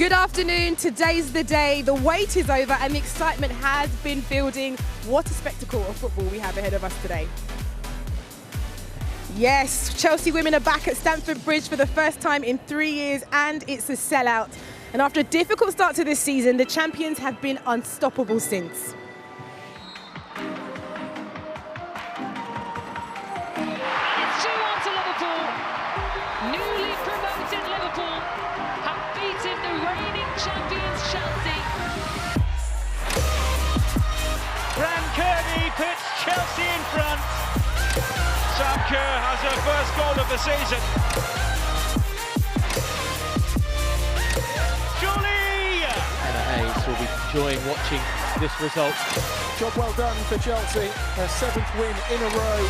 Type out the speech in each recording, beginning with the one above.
Good afternoon. Today's the day. The wait is over and the excitement has been building. What a spectacle of football we have ahead of us today. Yes, Chelsea women are back at Stamford Bridge for the first time in 3 years and it's a sellout. And after a difficult start to this season, the champions have been unstoppable since. It's 2-1 to Liverpool. Newly promoted Liverpool have beaten the reigning champions Chelsea. Fran Kirby puts Chelsea in front. Sam Kerr has her first goal of the season. Julie! Emma Hayes will be enjoying watching this result. Job well done for Chelsea, their 7th win in a row.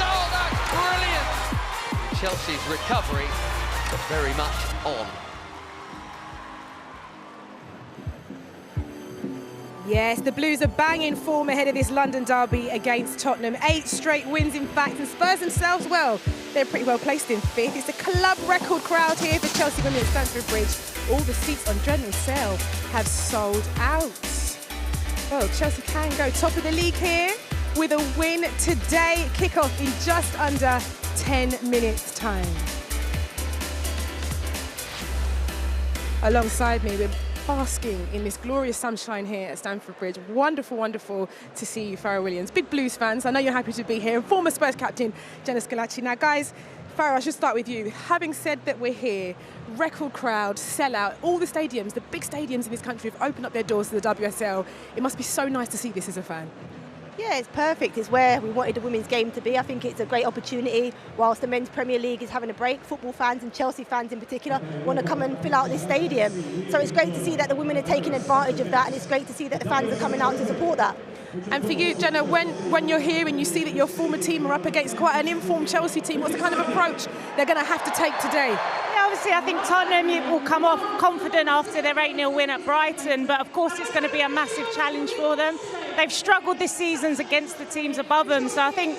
Oh, that's brilliant! Chelsea's recovery very much on. Yes, the Blues are banging form ahead of this London derby against Tottenham. 8 straight wins, in fact, and Spurs themselves, well, they're pretty well placed in 5th. It's a club record crowd here for Chelsea women at Stamford Bridge. All the seats on general sale have sold out. Well, Chelsea can go top of the league here with a win today. Kick-off in just under 10 minutes' time. Alongside me, we're basking in this glorious sunshine here at Stamford Bridge. Wonderful, wonderful to see you, Farah Williams. Big Blues fans, I know you're happy to be here. And former Spurs captain, Jenna Schillaci. Now, guys, Farah, I should start with you. Having said that we're here, record crowd, sellout, all the stadiums, the big stadiums in this country have opened up their doors to the WSL. It must be so nice to see this as a fan. Yeah, it's perfect. It's where we wanted the women's game to be. I think it's a great opportunity. Whilst the men's Premier League is having a break, football fans and Chelsea fans in particular want to come and fill out this stadium. So it's great to see that the women are taking advantage of that, and it's great to see that the fans are coming out to support that. And for you, Jenna, when you're here and you see that your former team are up against quite an informed Chelsea team, what's the kind of approach they're going to have to take today? Yeah, obviously I think Tottenham will come off confident after their 8-0 win at Brighton, but of course it's going to be a massive challenge for them. They've struggled this season against the teams above them, so I think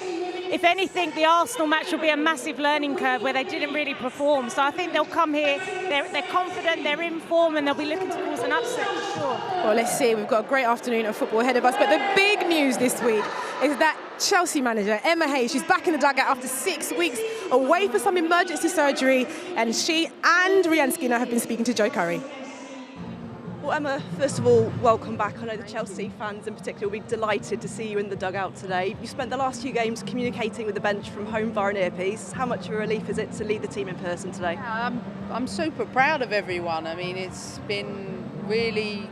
if anything, the Arsenal match will be a massive learning curve where they didn't really perform. So I think they'll come here, they're confident, they're in form, and they'll be looking to cause an upset for sure. Well, let's see. We've got a great afternoon of football ahead of us. But the big news this week is that Chelsea manager, Emma Hayes, she's back in the dugout after 6 weeks away for some emergency surgery. And she and Rhian Skinner have been speaking to Joe Curry. Well, Emma, first of all, welcome back. I know the Chelsea fans in particular will be delighted to see you in the dugout today. You spent the last few games communicating with the bench from home via an earpiece. How much of a relief is it to lead the team in person today? I'm super proud of everyone. I mean, it's been really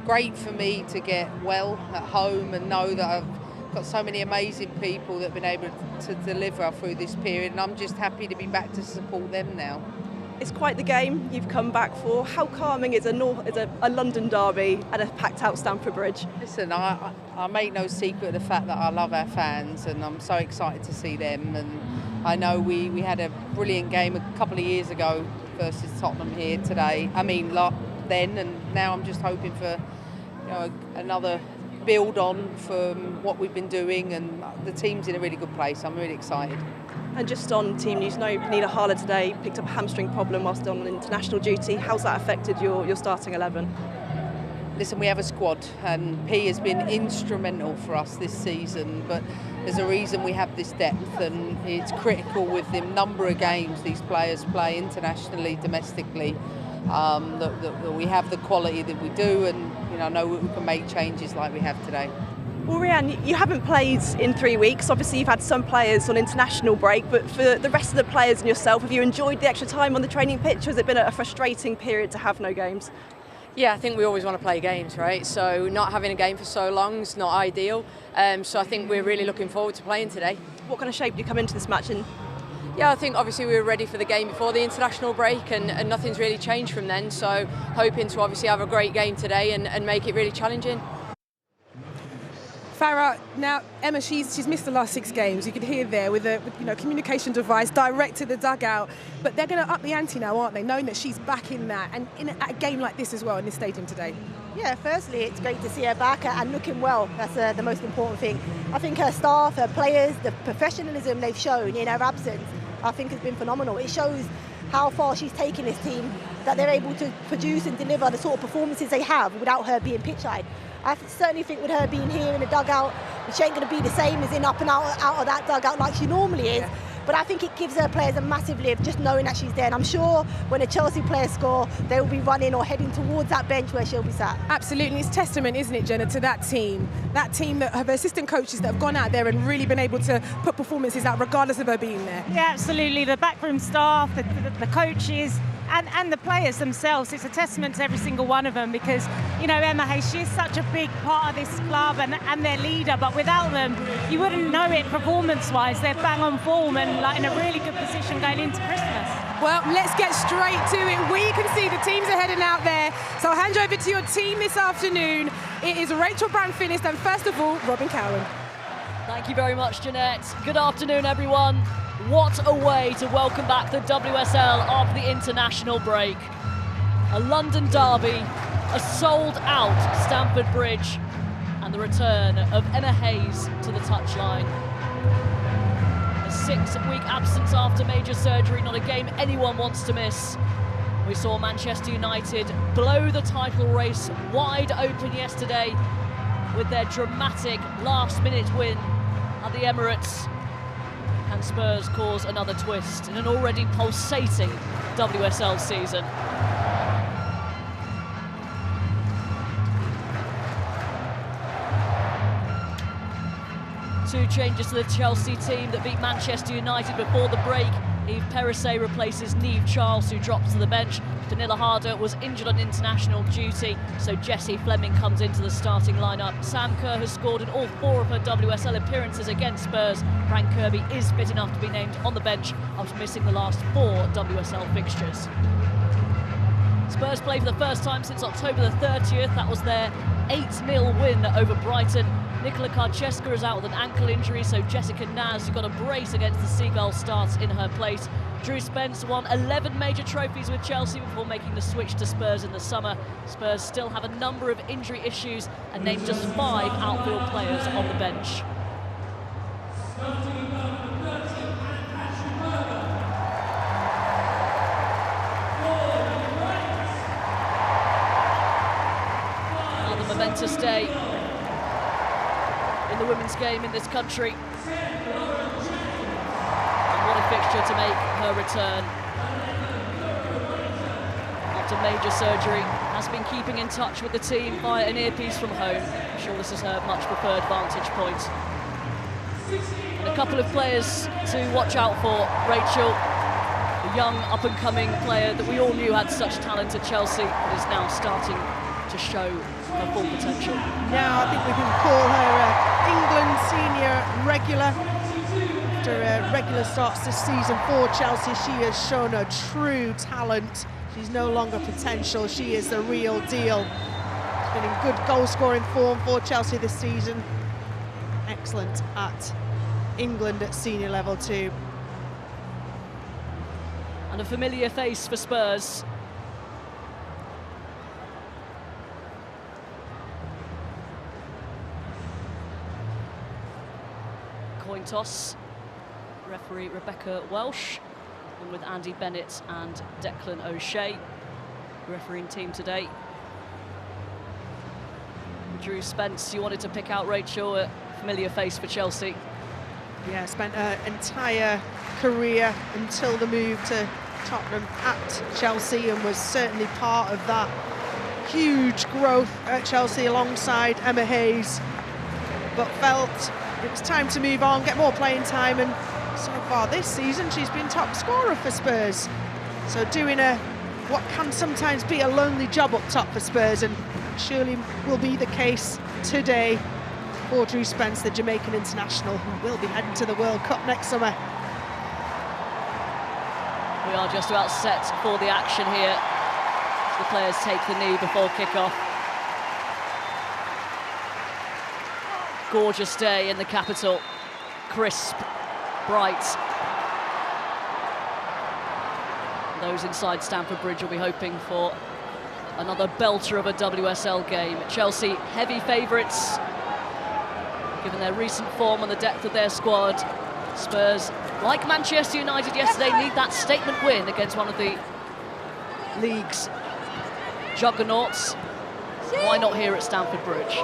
great for me to get well at home and know that I've got so many amazing people that have been able to deliver through this period, and I'm just happy to be back to support them now. It's quite the game you've come back for. How calming is a London derby at a packed-out Stamford Bridge? Listen, I make no secret of the fact that I love our fans, and I'm so excited to see them. And I know we had a brilliant game a couple of years ago versus Tottenham here today. I mean, then, and now I'm just hoping for another build on from what we've been doing, and the team's in a really good place. I'm really excited. And just on team news, Nina Harler today picked up a hamstring problem whilst on international duty. How's that affected your starting 11? Listen, we have a squad, and P has been instrumental for us this season, but there's a reason we have this depth, and it's critical with the number of games these players play internationally, domestically, that we have the quality that we do, and I know we can make changes like we have today. Well, Rhian, you haven't played in 3 weeks. Obviously, you've had some players on international break, but for the rest of the players and yourself, have you enjoyed the extra time on the training pitch, or has it been a frustrating period to have no games? Yeah, I think we always want to play games, right? So not having a game for so long is not ideal. So I think we're really looking forward to playing today. What kind of shape do you come into this match in? Yeah, I think obviously we were ready for the game before the international break, and nothing's really changed from then. So hoping to obviously have a great game today and make it really challenging. Farah, now Emma, she's missed the last 6 games. You could hear there with a communication device direct to the dugout. But they're going to up the ante now, aren't they? Knowing that she's back in that and at a game like this as well in this stadium today. Yeah, firstly, it's great to see her back and looking well. That's the most important thing. I think her staff, her players, the professionalism they've shown in her absence, I think has been phenomenal. It shows how far she's taken this team that they're able to produce and deliver the sort of performances they have without her being pitch-side. I certainly think with her being here in the dugout, she ain't going to be the same as in up and out of that dugout like she normally is. But I think it gives her players a massive lift just knowing that she's there. And I'm sure when the Chelsea players score, they will be running or heading towards that bench where she'll be sat. Absolutely. It's testament, isn't it, Jenna, to that team that have assistant coaches that have gone out there and really been able to put performances out regardless of her being there. Yeah, absolutely. The backroom staff, the coaches, and the players themselves. It's a testament to every single one of them because, you know, Emma Hayes, she is such a big part of this club and their leader, but without them, you wouldn't know it performance-wise. They're bang on form and like in a really good position going into Christmas. Well, let's get straight to it. We can see the teams are heading out there. So I'll hand you over to your team this afternoon. It is Rachel Brand-Finnis and first of all, Robin Cowan. Thank you very much, Jeanette. Good afternoon, everyone. What a way to welcome back the WSL after the international break. A London derby, a sold-out Stamford Bridge, and the return of Emma Hayes to the touchline. A 6-week absence after major surgery, not a game anyone wants to miss. We saw Manchester United blow the title race wide open yesterday with their dramatic last-minute win at the Emirates. Can Spurs cause another twist in an already pulsating WSL season? Two changes to the Chelsea team that beat Manchester United before the break. Eve Perisset replaces Niamh Charles, who drops to the bench. Pernilla Harder was injured on international duty, so Jessie Fleming comes into the starting lineup. Sam Kerr has scored in all 4 of her WSL appearances against Spurs. Frank Kirby is fit enough to be named on the bench after missing the last 4 WSL fixtures. Spurs play for the first time since October the 30th. That was their 8-0 win over Brighton. Nicola Karczewska is out with an ankle injury, so Jessica Naz, who got a brace against the Seagulls, starts in her place. Drew Spence won 11 major trophies with Chelsea before making the switch to Spurs in the summer. Spurs still have a number of injury issues and named just 5 outfield players on the bench. Another momentous day in the women's game in this country. And what a fixture to make her return. After major surgery, has been keeping in touch with the team via an earpiece from home. I'm sure this is her much preferred vantage point. And a couple of players to watch out for. Rachel, a young up-and-coming player that we all knew had such talent at Chelsea, but is now starting to show her full potential. Now I think we can call her England senior regular. After regular starts this season for Chelsea, she has shown a true talent. She's no longer potential, she is the real deal. She's been in good goal-scoring form for Chelsea this season. Excellent at England at senior level too. And a familiar face for Spurs. Coin toss, referee Rebecca Welsh, and with Andy Bennett and Declan O'Shea, refereeing team today. Drew Spence, you wanted to pick out Rachel, a familiar face for Chelsea. Yeah, spent her entire career until the move to Tottenham at Chelsea and was certainly part of that huge growth at Chelsea alongside Emma Hayes, but felt it was time to move on, get more playing time, and so far this season she's been top scorer for Spurs. So doing what can sometimes be a lonely job up top for Spurs, and surely will be the case today for Drew Spence, the Jamaican international, who will be heading to the World Cup next summer. We are just about set for the action here. The players take the knee before kick-off. Gorgeous day in the capital, crisp, bright. Those inside Stamford Bridge will be hoping for another belter of a WSL game. Chelsea heavy favourites, given their recent form and the depth of their squad. Spurs, like Manchester United yesterday, need that statement win against one of the League's juggernauts. Why not here at Stamford Bridge?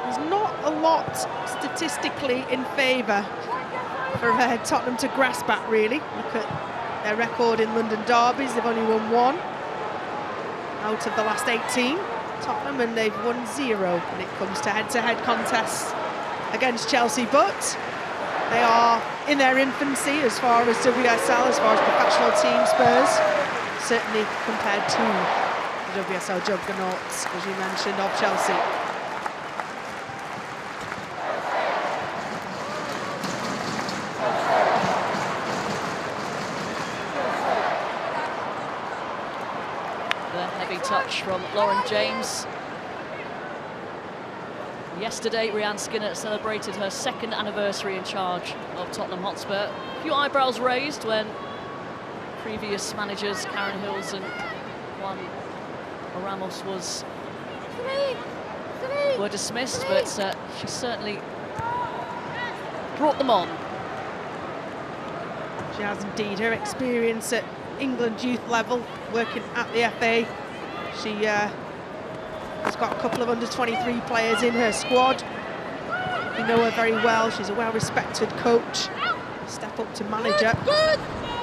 There's not a lot statistically in favour for Tottenham to grasp at, really. Look at their record in London derbies. They've only won 1 out of the last 18, Tottenham, and they've won 0 when it comes to head-to-head contests against Chelsea. But they are in their infancy as far as WSL, as far as professional team Spurs, certainly compared to the WSL juggernauts, as you mentioned, of Chelsea. The heavy touch from Lauren James. Yesterday, Rhian Skinner celebrated her 2nd anniversary in charge of Tottenham Hotspur. A few eyebrows raised when previous managers, Karen Hills and Juan Ramos, were dismissed, but she certainly brought them on. She has indeed. Her experience at England youth level, working at the FA. She has got a couple of under-23 players in her squad. You know her very well. She's a well-respected coach. Step up to manager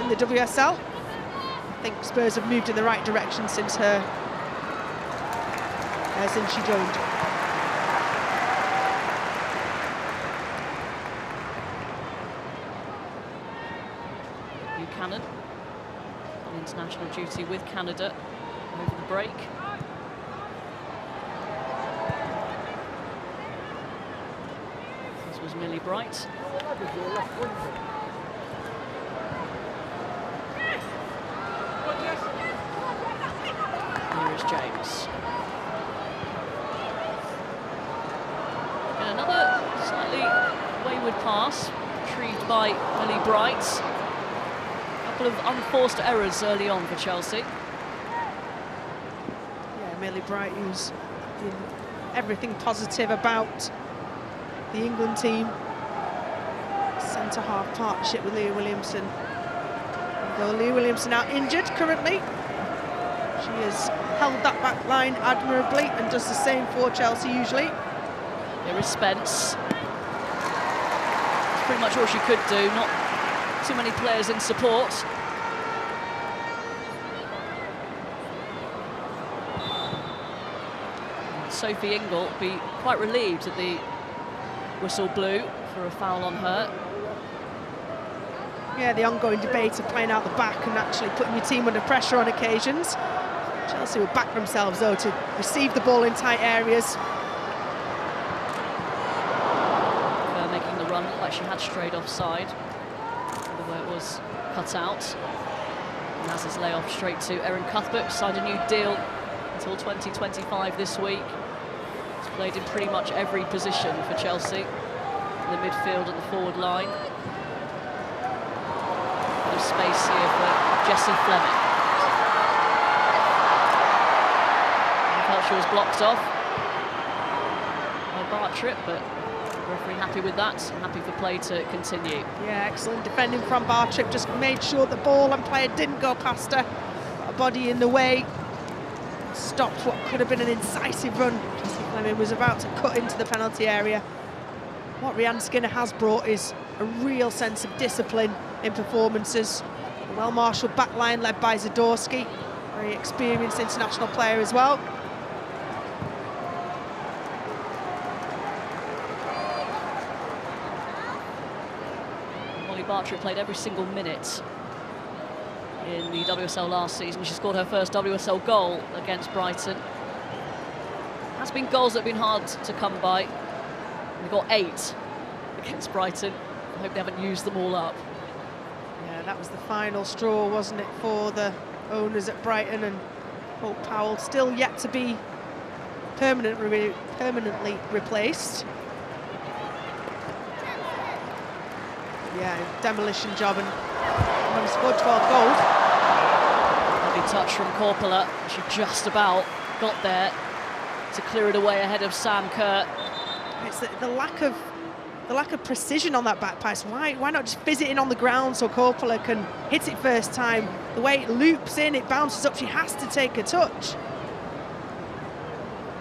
in the WSL. I think Spurs have moved in the right direction since she joined. Buchanan on international duty with Canada over the break. This was Millie Bright. Here is James. And another slightly wayward pass, retrieved by Millie Bright. A couple of unforced errors early on for Chelsea. Yeah, Millie Bright, who's been everything positive about the England team. Centre-half partnership with Leah Williamson. Although Leah Williamson out injured currently, she has held that back line admirably and does the same for Chelsea usually. Here is Spence. That's pretty much all she could do, not too many players in support. Sophie Ingle will be quite relieved that the whistle blew for a foul on her. Yeah, the ongoing debate of playing out the back and actually putting your team under pressure on occasions. Chelsea will back themselves, though, to receive the ball in tight areas. Her making the run like she had strayed offside, the way it was cut out. And as his layoff straight to Erin Cuthbert, signed a new deal until 2025 this week. He's played in pretty much every position for Chelsea, in the midfield and the forward line. Bit of space here for Jessie Fleming. She was blocked off by Bartrip, but the referee happy with that, happy for play to continue. Yeah, excellent defending from Bartrip, just made sure the ball and player didn't go past her. Got a body in the way, stopped what could have been an incisive run. Jessie Fleming was about to cut into the penalty area. What Rhian Skinner has brought is a real sense of discipline in performances. A well-marshalled backline led by Zadorsky, very experienced international player as well. Bartrip played every single minute in the WSL last season. She scored her first WSL goal against Brighton. Has been goals that have been hard to come by. They got 8 against Brighton. I hope they haven't used them all up. Yeah, that was the final straw, wasn't it, for the owners at Brighton, and Hope Powell still yet to be permanently replaced. Yeah, demolition job, and only scored 12 goals. Heavy touch from Korpela. She just about got there to clear it away ahead of Sam Kerr. It's the lack of the lack of precision on that back pass. Why not just fizz it in on the ground so Coppola can hit it first time? The way it loops in, it bounces up, she has to take a touch.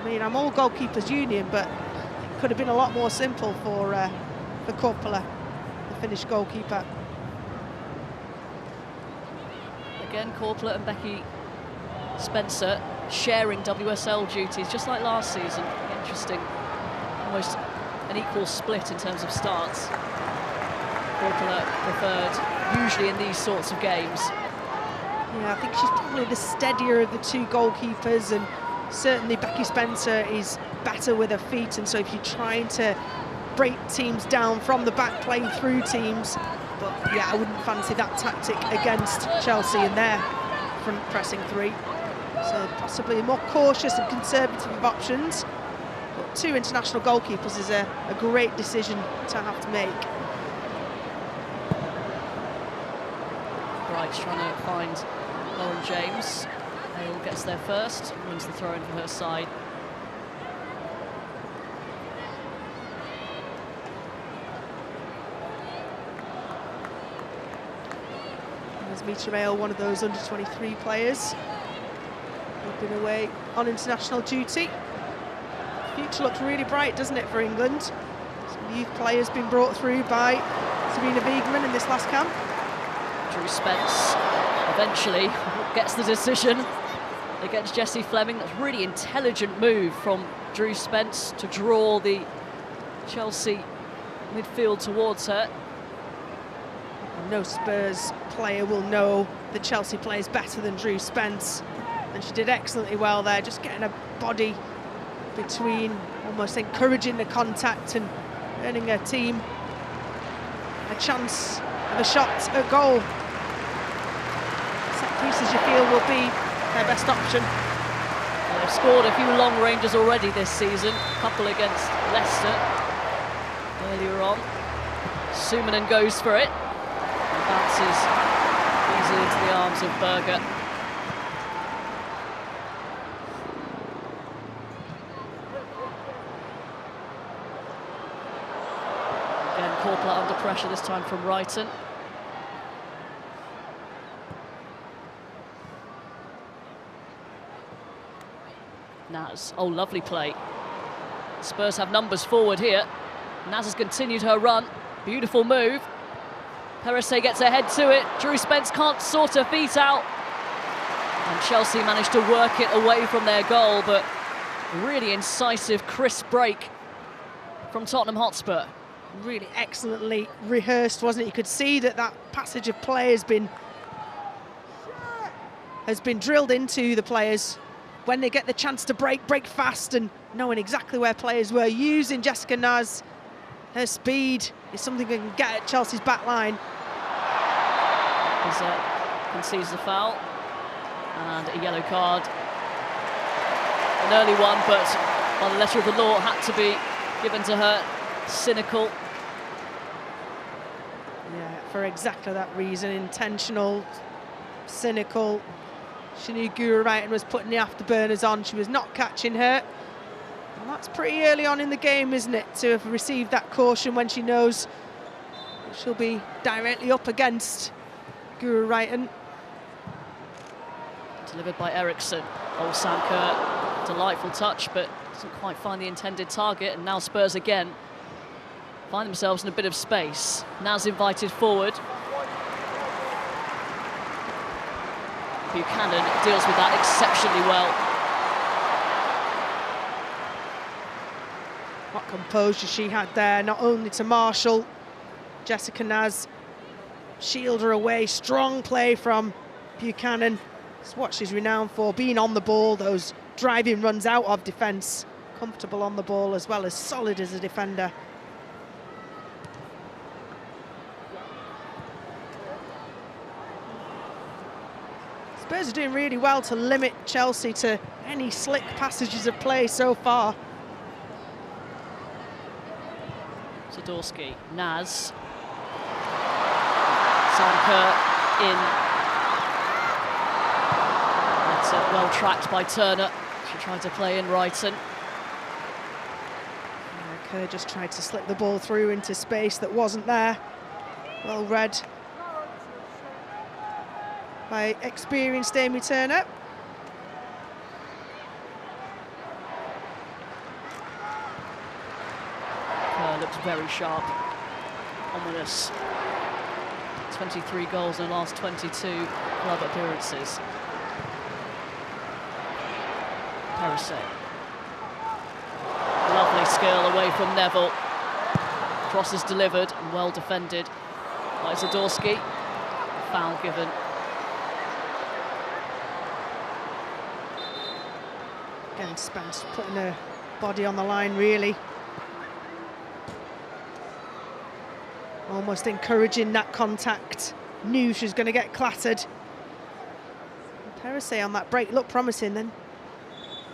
I mean, I'm all goalkeepers union, but it could have been a lot more simple for Coppola, the Finnish goalkeeper. Again, Coppola and Becky Spencer sharing WSL duties, just like last season. Interesting, almost an equal split in terms of starts. Coppola preferred usually in these sorts of games. Yeah, I think she's probably the steadier of the two goalkeepers, and certainly Becky Spencer is better with her feet, and so if you're trying to break teams down from the back, playing through teams, but yeah, I wouldn't fancy that tactic against Chelsea in their front pressing three. So possibly more cautious and conservative of options. But two international goalkeepers is a great decision to have to make. Bright's trying to find Lauren James. Hale gets there first, wins the throw-in for her side. There's Mita Hale, one of those under-23 players who've been away on international duty. The future looks really bright, doesn't it, for England? Some youth players been brought through by Sabina Wiegman in this last camp. Drew Spence eventually gets the decision against Jessie Fleming. That's a really intelligent move from Drew Spence to draw the Chelsea midfield towards her. No Spurs player will know the Chelsea players better than Drew Spence, and she did excellently well there, just getting her body between, almost encouraging the contact and earning her team a chance of a shot at goal. Set pieces you feel will be their best option. Well, they've scored a few long ranges already this season, a couple against Leicester earlier on. Sumanen goes for it. Bounces easily into the arms of Berger. Again, Coppola under pressure, this time from Wrighton. Naz, oh, lovely play. Spurs have numbers forward here. Naz has continued her run. Beautiful move. Perisset gets her head to it. Drew Spence can't sort her feet out. And Chelsea managed to work it away from their goal, but a really incisive, crisp break from Tottenham Hotspur. Really excellently rehearsed, wasn't it? You could see that that passage of play has been drilled into the players. When they get the chance to break fast, and knowing exactly where players were. Using Jessica Naz, her speed is something that can get at Chelsea's back line. Concedes the foul and a yellow card. An early one, but by the letter of the law had to be given to her. Cynical. Yeah, for exactly that reason. Intentional, cynical. She knew Guru Wrighton was putting the afterburners on. She was not catching her. And that's pretty early on in the game, isn't it, to have received that caution when she knows she'll be directly up against Guru Wrighton. Delivered by Eriksson. Oh, Sam Kerr, delightful touch, but doesn't quite find the intended target. And now Spurs again find themselves in a bit of space. Naz invited forward. Buchanan deals with that exceptionally well. What composure she had there, not only to marshal Jessica Naz, shield her away. Strong play from Buchanan. It's what she's renowned for, being on the ball, those driving runs out of defence. Comfortable on the ball as well as solid as a defender. Spurs are doing really well to limit Chelsea to any slick passages of play so far. Zadorsky, Naz. Sam Kerr in. That's well tracked by Turner. She tried to play in Wrighton. Kerr just tried to slip the ball through into space that wasn't there. Well read by experienced Amy Turner. Kerr looks very sharp, ominous. 23 goals in the last 22 club appearances. Perisset. Lovely skill away from Neville. Cross is delivered and well defended by Zadorsky. Foul given. Again, Spence putting her body on the line, really. Almost encouraging that contact. Knew she was going to get clattered. Perisset on that break looked promising, then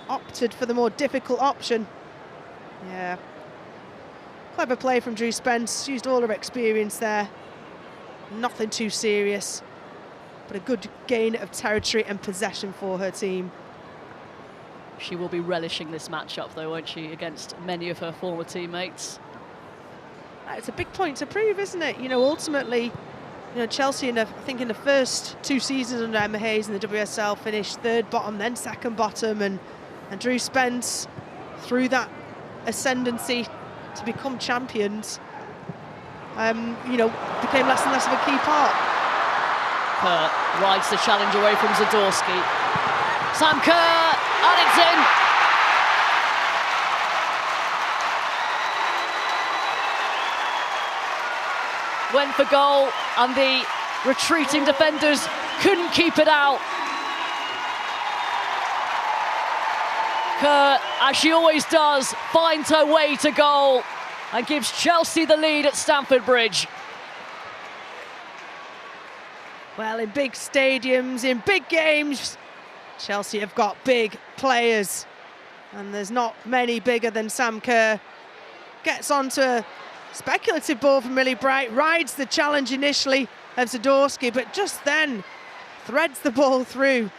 opted for the more difficult option. Yeah. Clever play from Drew Spence. Used all her experience there. Nothing too serious, but a good gain of territory and possession for her team. She will be relishing this matchup, though, won't she, against many of her former teammates? It's a big point to prove, isn't it? You know, ultimately, you know, Chelsea, I think in the first 2 seasons under Emma Hayes in the WSL, finished 3rd bottom, then 2nd bottom, and Drew Spence, through that ascendancy to become champions, you know, became less and less of a key part. Kerr rides the challenge away from Zadorsky. Sam Kerr, and it's in! Went for goal, and the retreating defenders couldn't keep it out. Kerr, as she always does, finds her way to goal and gives Chelsea the lead at Stamford Bridge. Well, in big stadiums, in big games, Chelsea have got big players, and there's not many bigger than Sam Kerr. Gets onto a speculative ball from Millie Bright, rides the challenge initially of Zadorsky, but just then threads the ball through. You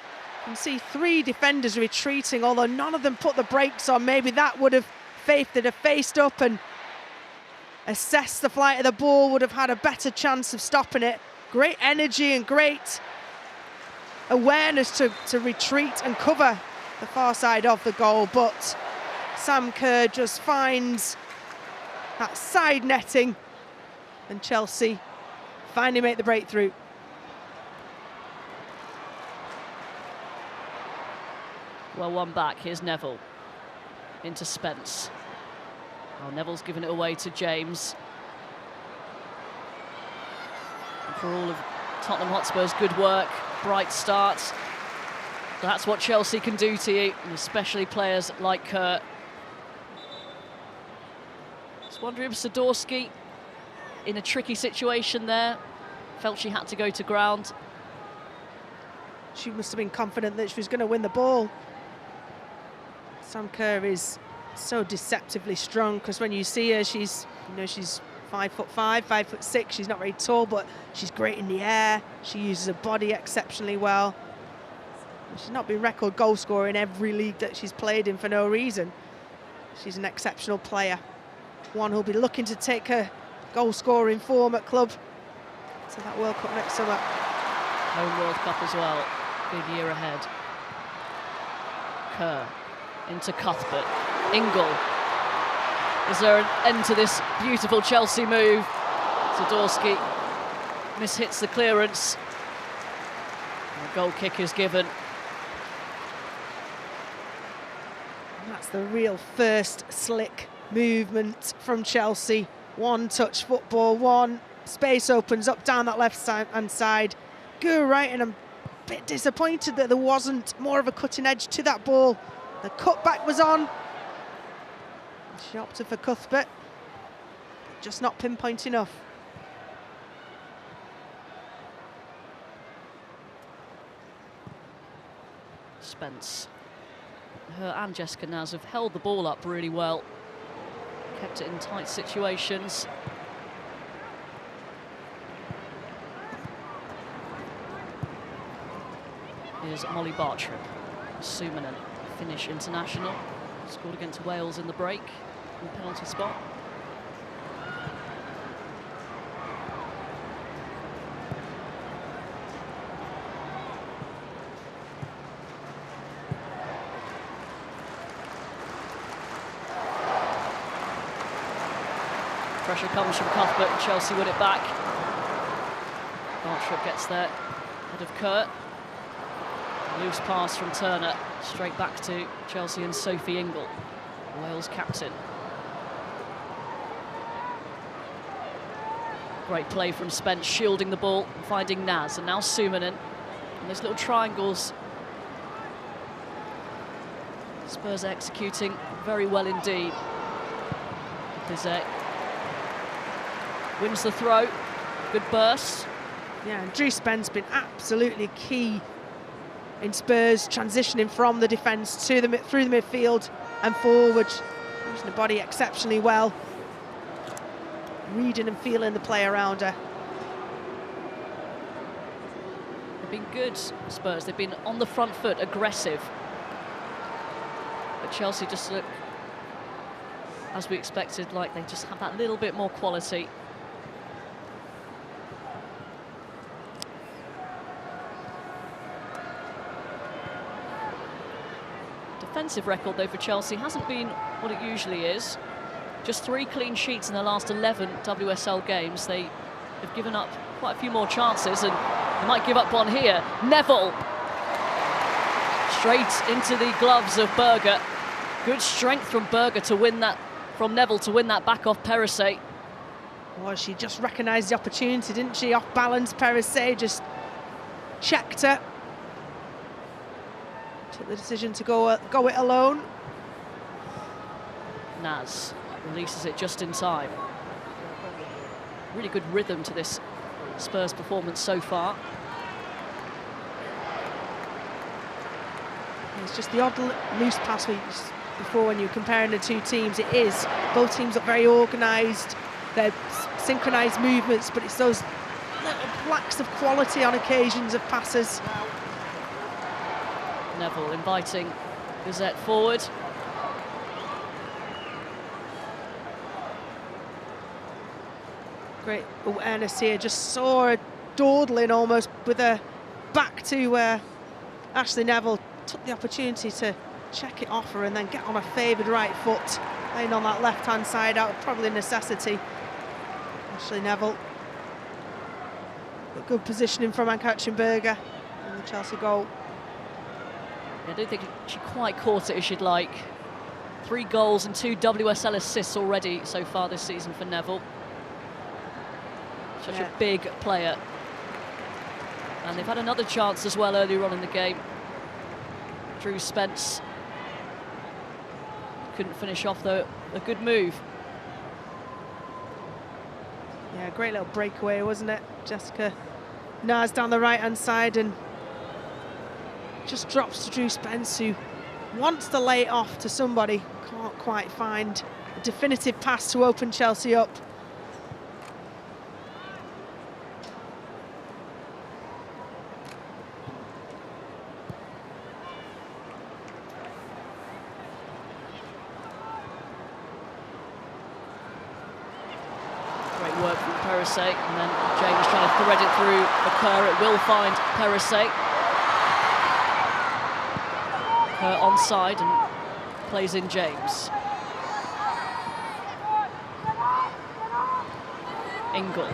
can see 3 defenders retreating, although none of them put the brakes on. Maybe that would have, Faith that have faced up and assessed the flight of the ball, would have had a better chance of stopping it. Great energy and great awareness to retreat and cover the far side of the goal, but Sam Kerr just finds that side netting, and Chelsea finally make the breakthrough. Well, one back. Here's Neville into Spence. Oh, Neville's given it away to James. And for all of Tottenham Hotspur's good work, bright start, that's what Chelsea can do to you, and especially players like Kerr. Wondering if Zadorsky, in a tricky situation there, felt she had to go to ground. She must have been confident that she was going to win the ball. Sam Kerr is so deceptively strong, because when you see her, she's 5'5", 5'6". She's not very tall, but she's great in the air. She uses her body exceptionally well. She's not been record goal scorer in every league that she's played in for no reason. She's an exceptional player. One who'll be looking to take her goal-scoring form at club to that World Cup next summer. Home World Cup as well. Big year ahead. Kerr into Cuthbert. Ingle. Is there an end to this beautiful Chelsea move? Zadorsky mishits the clearance. And a goal kick is given. And that's the real first slick movement from Chelsea. One touch football, one space opens up down that left hand side. Go right, and I'm a bit disappointed that there wasn't more of a cutting edge to that ball. The cutback was on. She opted for Cuthbert, just not pinpoint enough. Spence. Her and Jessica Naz have held the ball up really well. Kept it in tight situations. Here's Molly Bartram. Sumanen, Finnish international. Scored against Wales in the break. from the penalty spot. Pressure comes from Cuthbert, and Chelsea win it back. Bartrop gets there ahead of Kurt. Loose pass from Turner, straight back to Chelsea and Sophie Ingle, Wales captain. Great play from Spence, shielding the ball, finding Naz, and now Sumanen. And those little triangles. Spurs executing very well indeed. Bizet wins the throw, good burst. Yeah, and Drew Spence been absolutely key in Spurs transitioning from the defence to the through the midfield and forward, using the body exceptionally well, reading and feeling the play around her. They've been good, Spurs. They've been on the front foot, aggressive. But Chelsea just look, as we expected, like they just have that little bit more quality. Defensive record, though, for Chelsea hasn't been what it usually is. Just 3 clean sheets in the last 11 WSL games. They have given up quite a few more chances, and they might give up one here. Neville, straight into the gloves of Berger. Good strength from Berger to win that, from Neville to win that back off Perisset. Well, she just recognised the opportunity, didn't she? Off balance, Perisset just checked her. Took the decision to go it alone. Naz releases it just in time. Really good rhythm to this Spurs performance so far. It's just the odd loose pass before when you're comparing the two teams. It is. Both teams look very organised. They're synchronised movements, but it's those little lacks of quality on occasions of passes. Neville inviting Bizet forward. Great awareness here. Just saw her dawdling almost with her back to Ashley Neville. Took the opportunity to check it off her and then get on her favoured right foot, laying on that left-hand side out of probably necessity. Ashley Neville. But good positioning from Berger in the Chelsea goal. I don't think she quite caught it as she'd like. 3 goals and 2 WSL assists already so far this season for Neville. Such a big player. And they've had another chance as well earlier on in the game. Drew Spence couldn't finish off, though. A good move. Yeah, great little breakaway, wasn't it? Jessica Naz down the right-hand side and just drops to Drew Spence, who wants to lay it off to somebody. Can't quite find a definitive pass to open Chelsea up. Great work from Perisset, and then James trying to thread it through the Kerr. It will find Perisset. Kerr onside and plays in James. Ingle. A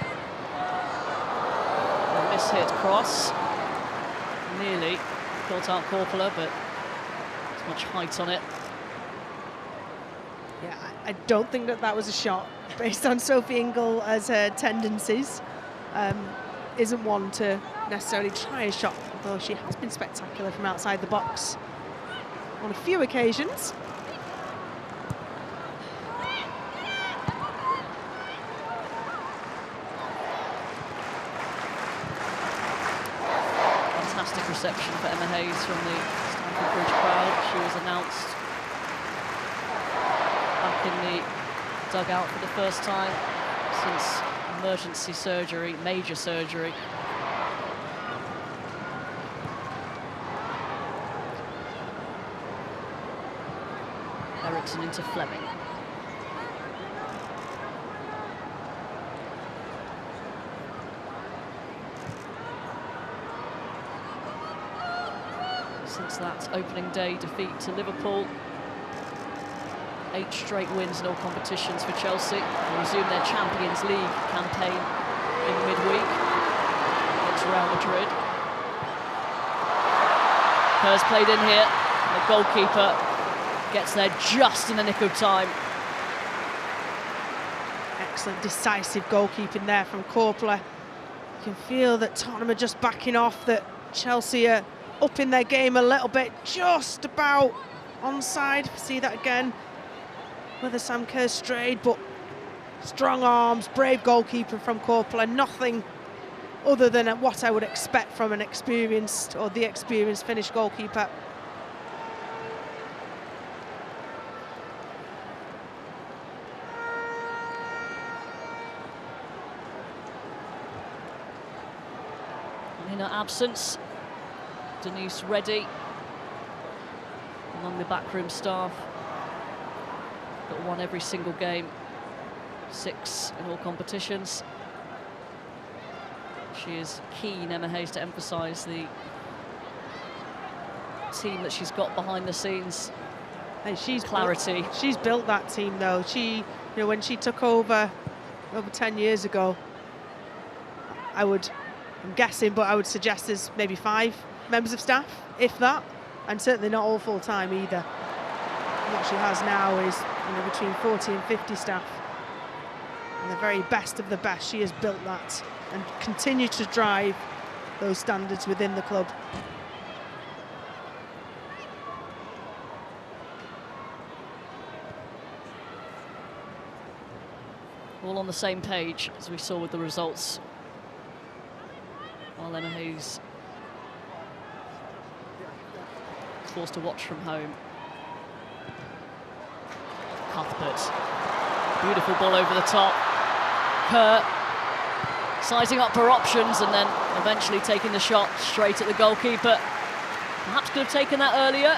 mishit cross. Nearly caught out Corpola, but too much height on it. Yeah, I don't think that was a shot based on Sophie Ingle as her tendencies. Isn't one to necessarily try a shot, although she has been spectacular from outside the box on a few occasions. Fantastic reception for Emma Hayes from the Stamford Bridge crowd. She was announced back in the dugout for the first time since emergency surgery, major surgery. Eriksson into Fleming. since that opening day defeat to Liverpool. 8 straight wins in all competitions for Chelsea. They resume their Champions League campaign in midweek against Real Madrid. Kerr's played in here. The goalkeeper gets there just in the nick of time. Excellent decisive goalkeeping there from Coppola. You can feel that Tottenham are just backing off, that Chelsea are up in their game a little bit, just about onside. See that again, whether Sam Kerr strayed, but strong arms, brave goalkeeping from Coppola. Nothing other than what I would expect from an experienced, or the experienced Finnish goalkeeper. In her absence, Denise Reddy among the backroom staff, but won every single game, 6 in all competitions. She is keen, Emma Hayes, to emphasise the team that she's got behind the scenes. And she's clarity. She's built that team though. She, when she took over 10 years ago, I'm guessing, but I would suggest there's maybe 5 members of staff, if that, and certainly not all full-time either. And what she has now is between 40 and 50 staff, and the very best of the best. She has built that and continue to drive those standards within the club. All on the same page, as we saw with the results. While Emma Hayes is forced to watch from home. Cuthbert, beautiful ball over the top. Kerr sizing up her options and then eventually taking the shot straight at the goalkeeper. Perhaps could have taken that earlier.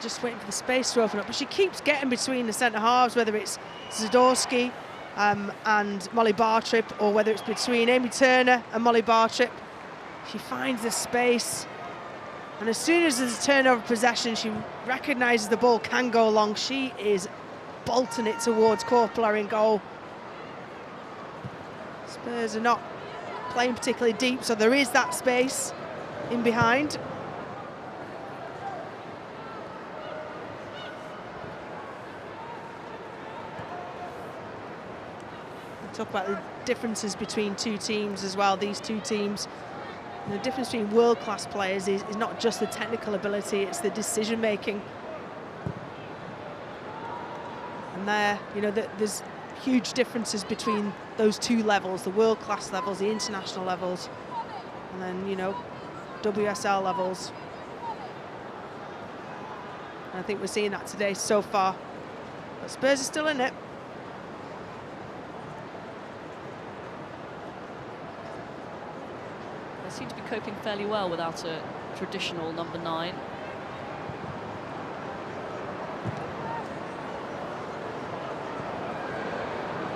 Just waiting for the space to open up, but she keeps getting between the centre halves, whether it's Zadorsky and Molly Bartrip, or whether it's between Amy Turner and Molly Bartrip. She finds the space, and as soon as there's a turnover possession, she recognises the ball can go long. She is bolting it towards Coppola in goal. Spurs are not playing particularly deep, so there is that space in behind. Talk about the differences between two teams as well. These two teams, the difference between world-class players is not just the technical ability, it's the decision making. And there, there's huge differences between those two levels, the world-class levels, the international levels, and then WSL levels. And I think we're seeing that today so far. But Spurs are still in it. They seem to be coping fairly well without a traditional number 9.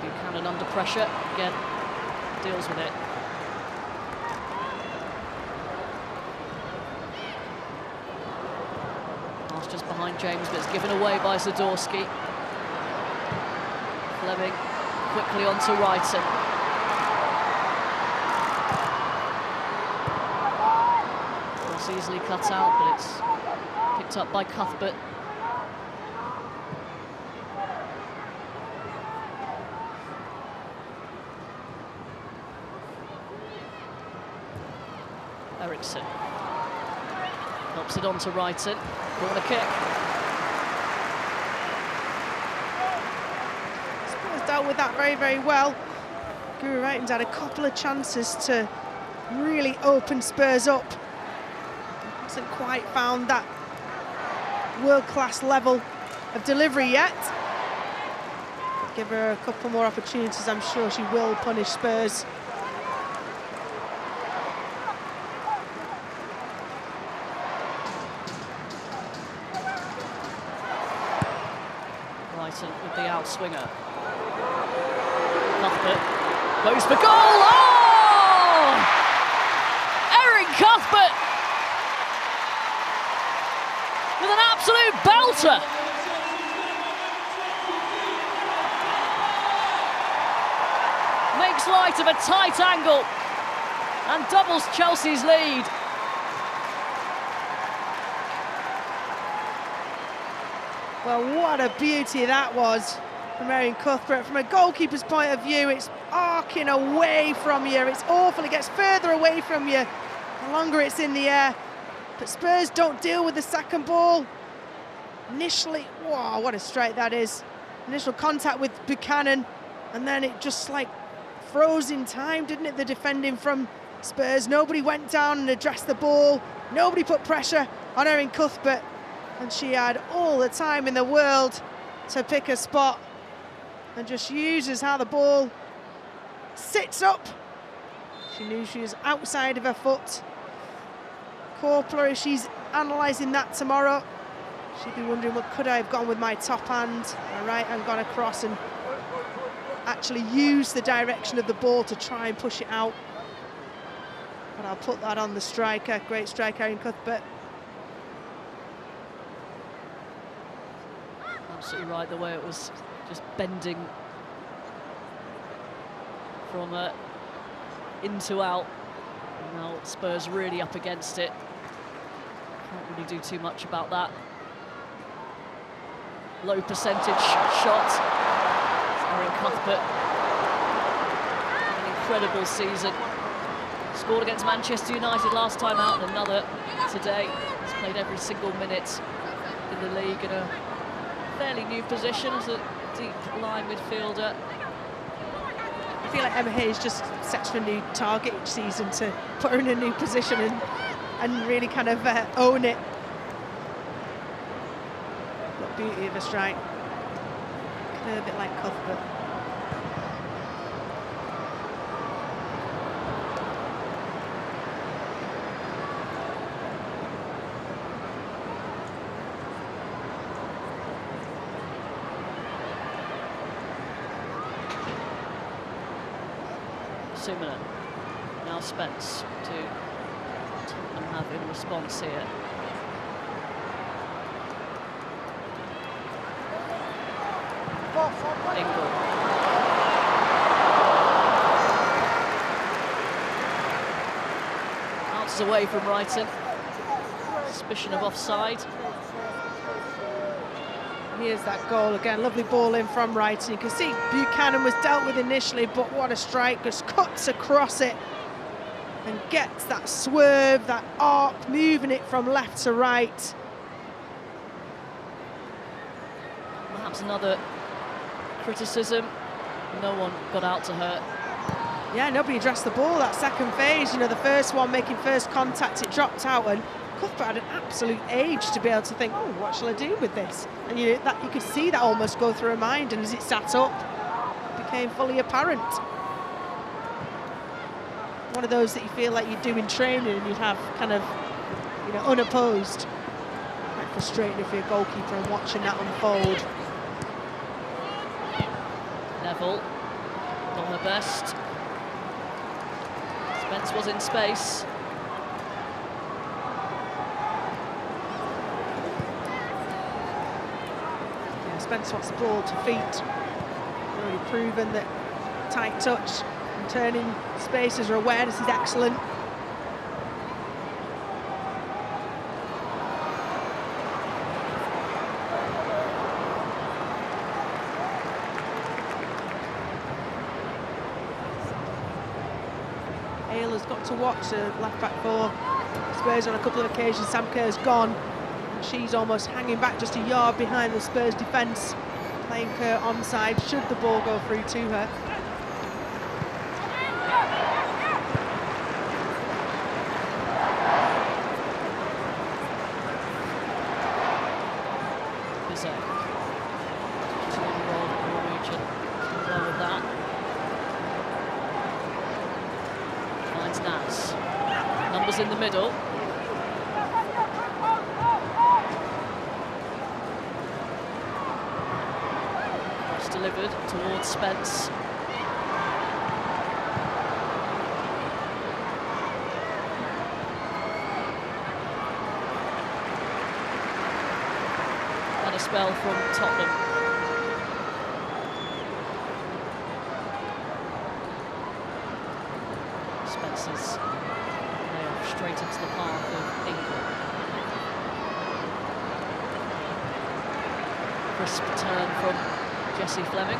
Buchanan under pressure, again, deals with it. Pass just behind James, but it's given away by Zadorsky. Fleming quickly onto Wrighton. Easily cut out, but it's picked up by Cuthbert. Eriksson helps it on to Wrighton. Corner kick. Spurs dealt with that very, very well. Guru Wrighton's had a couple of chances to really open Spurs up. Hasn't quite found that world-class level of delivery yet. Give her a couple more opportunities, I'm sure she will punish Spurs. Wrighton with the outswinger. Cuthbert goes for goal! Oh! Erin Cuthbert with an absolute belter. Makes light of a tight angle and doubles Chelsea's lead. Well, what a beauty that was from Erin Cuthbert. From a goalkeeper's point of view, it's arcing away from you. It's awful, it gets further away from you the longer it's in the air. But Spurs don't deal with the second ball. Initially, wow, what a strike that is. Initial contact with Buchanan, and then it just like froze in time, didn't it, the defending from Spurs. Nobody went down and addressed the ball. Nobody put pressure on Erin Cuthbert. And she had all the time in the world to pick a spot and just uses how the ball sits up. She knew she was outside of her foot. Corpler, she's analysing that tomorrow. She'd be wondering, what could I have gone with my top hand, my right hand gone across and actually use the direction of the ball to try and push it out. But I'll put that on the striker, great striker Erin Cuthbert. Absolutely right, the way it was just bending from into out. And now Spurs really up against it. Can't really do too much about that. Low percentage shot. Erin Cuthbert, an incredible season. Scored against Manchester United last time out, and another today. He's played every single minute in the league in a fairly new position as a deep line midfielder. I feel like Emma Hayes just sets for a new target each season to put her in a new position and really kind of own it. What beauty of a strike. Curve it like Cuthbert. Sumner, now Spence to Tottenham have in response here. Ingle. Bounces away from Wrighton. Suspicion of offside. Here's that goal again, lovely ball in from Wrighton. You can see Buchanan was dealt with initially, but what a strike, just cuts across it and gets that swerve, that arc, moving it from left to right. Perhaps another criticism, no one got out to her. Yeah, nobody addressed the ball that second phase. You know, the first one making first contact, it dropped out, and Cuthbert had an absolute age to be able to think, oh, what shall I do with this? And you could see that almost go through her mind, and as it sat up, it became fully apparent. One of those that you feel like you'd do in training and you'd have kind of, you know, unopposed. Quite frustrating if you're a goalkeeper and watching that unfold. Neville, not her best. Spence was in space. Yeah, Spence wants the ball to feet. Already proven that tight touch and turning spaces, her awareness is excellent. Has got to watch the left back for Spurs on a couple of occasions. Sam Kerr's gone, and she's almost hanging back just a yard behind the Spurs defence, playing Kerr onside should the ball go through to her. Numbers in the middle. Cross delivered towards Spence. spell from Tottenham. Spencer's layoff straight into the path of England. Crisp turn from Jessie Fleming.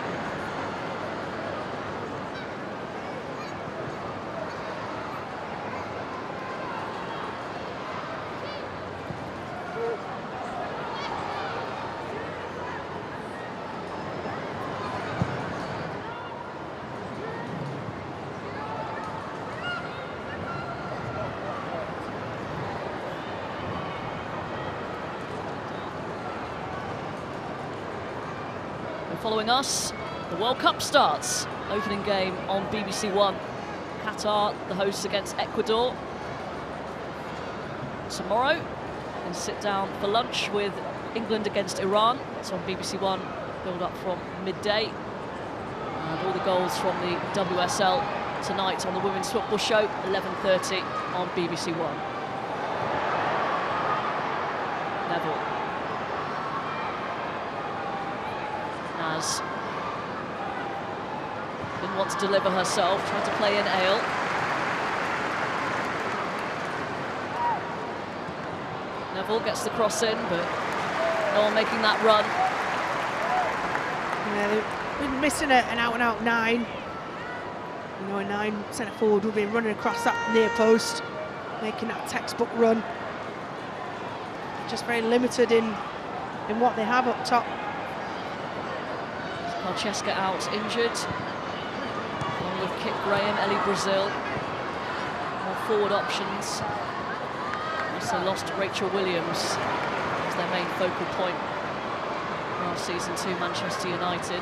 Following us, the World Cup starts. Opening game on BBC One. Qatar, the hosts against Ecuador. Tomorrow, and sit down for lunch with England against Iran. It's on BBC One, build up from midday. And all the goals from the WSL tonight on the Women's Football Show, 11:30 on BBC One. Neville. Didn't want to deliver herself, tried to play in Ale. Neville gets the cross in, but no one making that run. Yeah, they've been missing an out-and-out 9. You know, a 9 centre forward would be running across that near post, making that textbook run. Just very limited in what they have up top. Francesca out injured. Along with Kit Graham, Ellie Brazil. More forward options. Also lost Rachel Williams as their main focal point last season to Manchester United.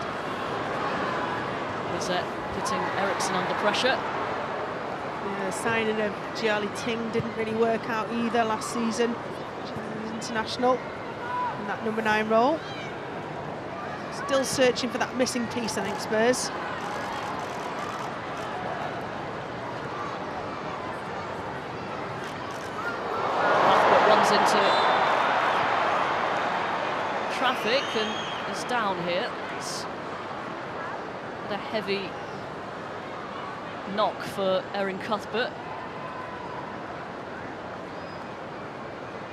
Lizette putting Eriksson under pressure. Yeah, the signing of Jiali Ting didn't really work out either last season. She was international in that number 9 role. Still searching for that missing piece, I think, Spurs. Cuthbert runs into traffic and is down here. It's a heavy knock for Erin Cuthbert.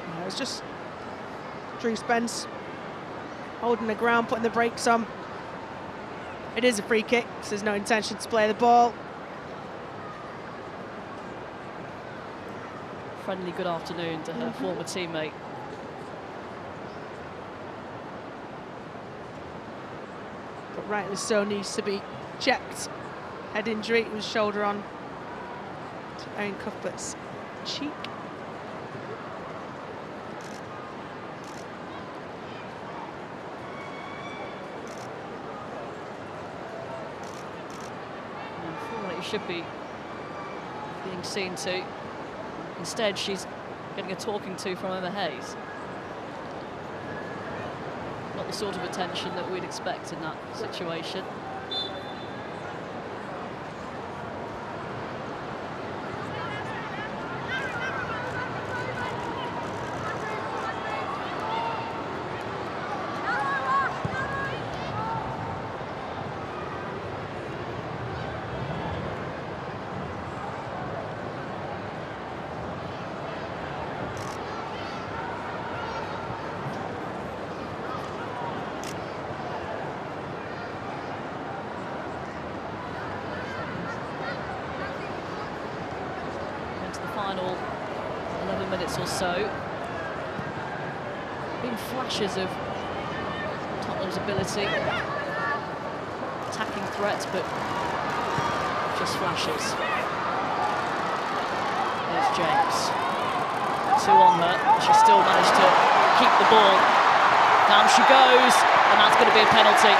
Yeah, it's just Drew Spence holding the ground, putting the brakes on. It is a free kick, so there's no intention to play the ball. Friendly good afternoon to her former teammate. But rightly so, needs to be checked. Head injury, it was shoulder on to Erin Cuthbert's cheek. Should be being seen to. Instead, she's getting a talking to from Emma Hayes. Not the sort of attention that we'd expect in that situation. Final 11 minutes or so. Been flashes of Tottenham's ability, attacking threats, but just flashes. There's James. 2 on her. She still managed to keep the ball. Down she goes, and that's going to be a penalty.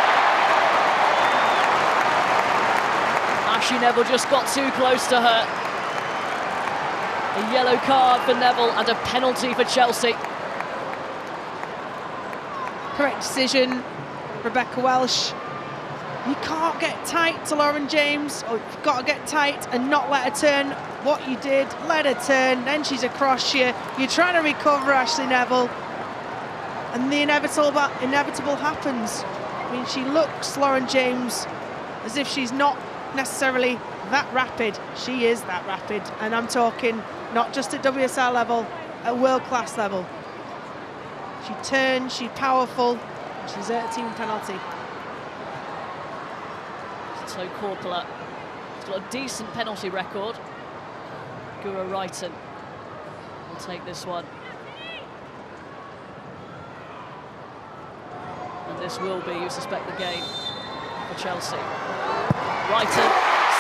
Ashley Neville just got too close to her. A yellow card for Neville and a penalty for Chelsea. Correct decision, Rebecca Welsh. You can't get tight to Lauren James, or you've got to get tight and not let her turn. What you did, let her turn, then she's across you. You're trying to recover Ashley Neville. and the inevitable happens. I mean, she looks, Lauren James, as if she's not necessarily that rapid. She is that rapid, and I'm talking not just at WSL level, at world-class level. She turns, she's powerful, and she's at a team penalty. So Korpela has got a decent penalty record. Guro Reiten will take this one. And this will be, you suspect, the game for Chelsea. Reiten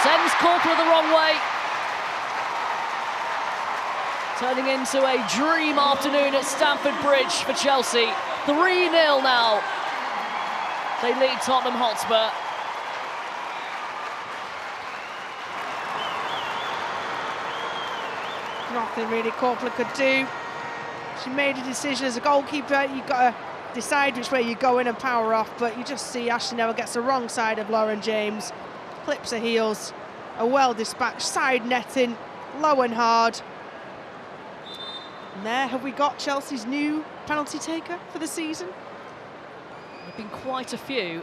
sends Korpela the wrong way. Turning into a dream afternoon at Stamford Bridge for Chelsea. 3-0 now. They lead Tottenham Hotspur. Nothing really Korpela could do. She made a decision as a goalkeeper. You've got to decide which way you go in and power off, but you just see Ashley Neville gets the wrong side of Lauren James, clips her heels, a well-dispatched side netting, low and hard. And there have we got Chelsea's new penalty taker for the season. There have been quite a few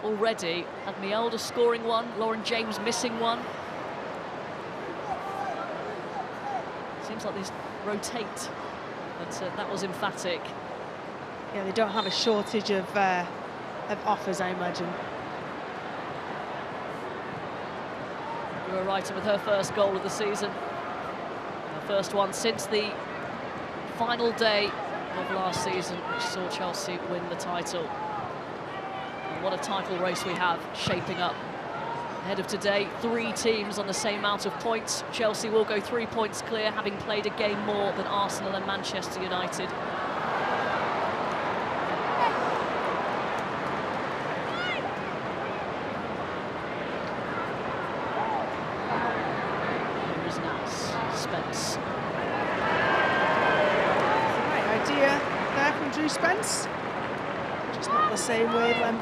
already. Admielda scoring one, Lauren James missing one. Seems like these rotate, but that was emphatic. Yeah, they don't have a shortage of offers, I imagine. Guro Reiten with her first goal of the season. Her first one since the final day of last season, which saw Chelsea win the title. And what a title race we have shaping up. Ahead of today, 3 teams on the same amount of points. Chelsea will go 3 points clear, having played a game more than Arsenal and Manchester United. Here is now Spence. Right idea there from Drew Spence. Just not the same wavelength.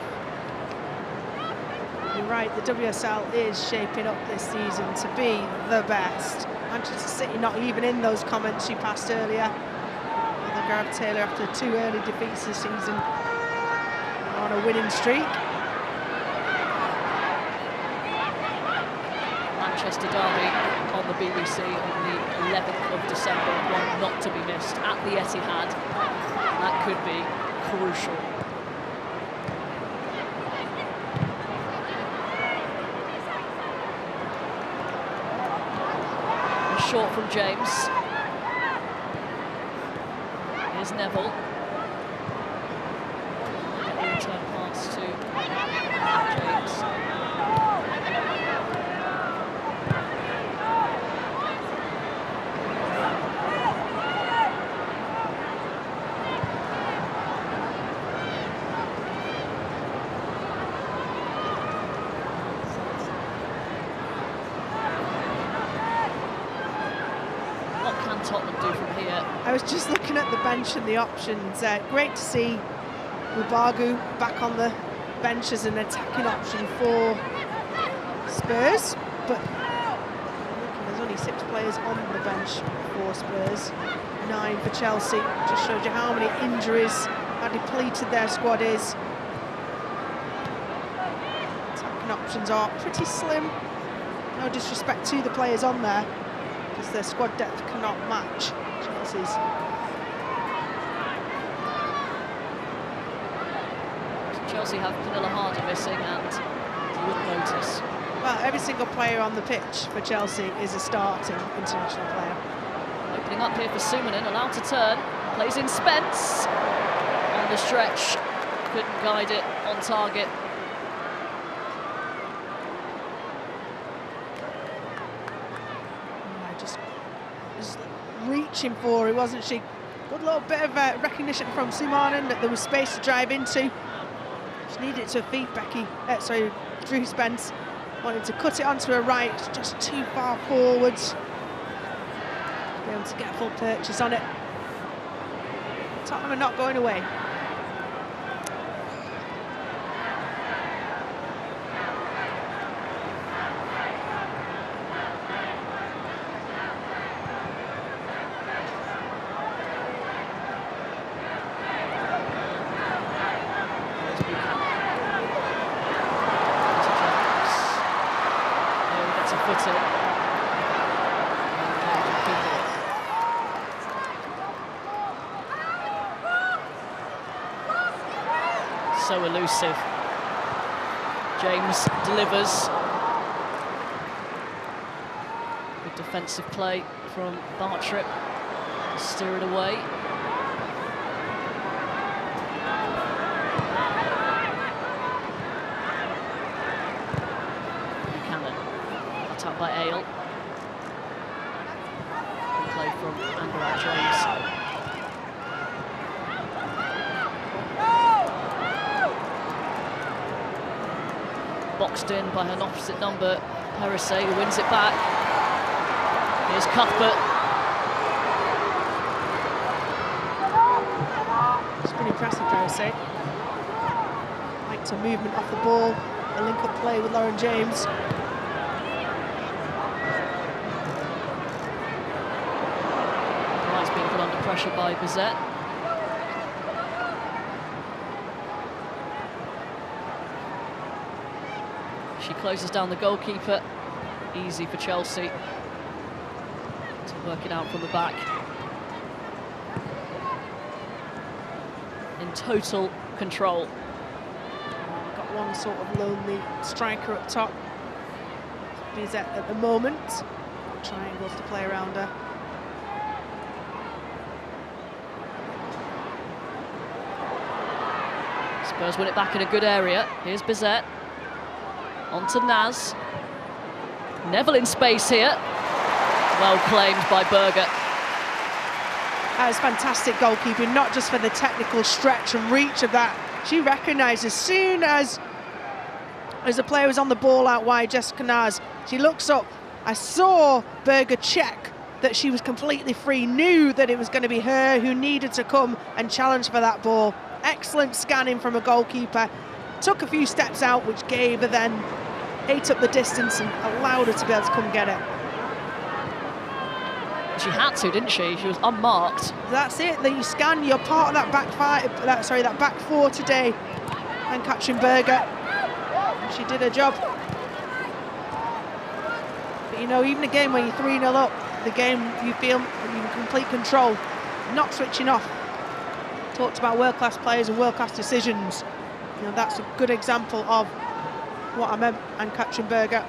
You're right, the WSL is shaping up this season to be the best. Manchester City not even in those comments she passed earlier. Another Gareth Taylor after 2 early defeats this season. On a winning streak. Manchester derby on the BBC on the 11th of December, one not to be missed at the Etihad. That could be crucial. Short from James. Here's Neville. Return pass to James. Tottenham do from here? I was just looking at the bench and the options. Great to see Ubagu back on the bench as an attacking option for Spurs, but there's only 6 players on the bench for Spurs, 9 for Chelsea. Just shows you how many injuries, how depleted their squad is. Attacking options are pretty slim. No disrespect to the players on there, because their squad depth cannot match Chelsea's. Chelsea have Pernilla Harder missing, and you wouldn't notice. Well, every single player on the pitch for Chelsea is a starting international player. Opening up here for Sumanen, allowed to turn, plays in Spence. On the stretch, couldn't guide it on target. Just reaching for it, wasn't she? Good little bit of recognition from Sumanen that there was space to drive into. She needed it to her feet, Drew Spence wanted to cut it onto her right, just too far forwards. Be able to get a full purchase on it. Tottenham are not going away. footed. So elusive. James delivers. Good defensive play from Bartrip. Steer it away. Buchanan. Cut out by Ale. Good play from Angela James. Boxed in by an opposite number, Perisset, who wins it back. Here's Cuthbert. It's pretty impressive, Perisset. Liked her movement off the ball, a link-up play with Lauren James. Bride's being put under pressure by Bizet. She closes down the goalkeeper. Easy for Chelsea to work it out from the back. In total control. Got one sort of lonely striker up top. Bizet at the moment. Triangles to play around her. Spurs win it back in a good area. Here's Bizet. On to Naz. Neville in space here. Well claimed by Berger. That was fantastic goalkeeping, not just for the technical stretch and reach of that. She recognised as soon as the player was on the ball out wide, Jessica Naz, she looks up. I saw Berger check that she was completely free, knew that it was going to be her who needed to come and challenge for that ball. Excellent scanning from a goalkeeper. Took a few steps out, which gave her then ate up the distance and allowed her to be able to come get it. She had to, didn't she? She was unmarked. That's it. That you scan. You're part of that back five. That back four today. And catching Berger. And she did her job. But you know, even a game where you're 3-0 up, the game you feel you're in complete control, not switching off. Talked about world-class players and world-class decisions. You know, that's a good example of what I meant, and catching Berger.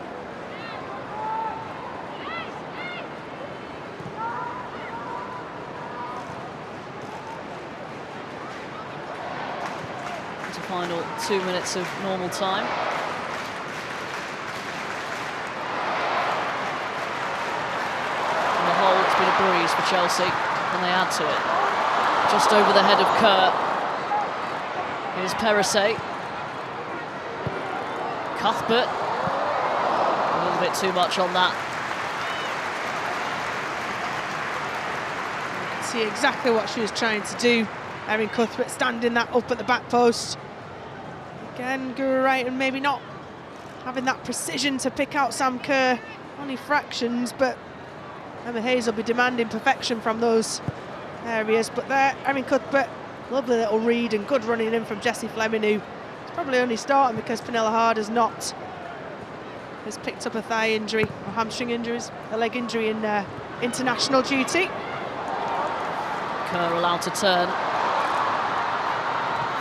It's a final 2 minutes of normal time. On the whole, it's been a breeze for Chelsea, and they add to it. Just over the head of Kerr. Here's Perisset. Cuthbert. A little bit too much on that. You can see exactly what she was trying to do. Erin Cuthbert standing that up at the back post. Again, Guru Wright, and maybe not having that precision to pick out Sam Kerr. Only fractions, but Emma Hayes will be demanding perfection from those areas. But there, Erin Cuthbert, lovely little read and good running in from Jessie Fleming, who is probably only starting because Pernilla Hard has picked up a thigh injury, or hamstring injuries, a leg injury in international duty. Kerr allowed to turn.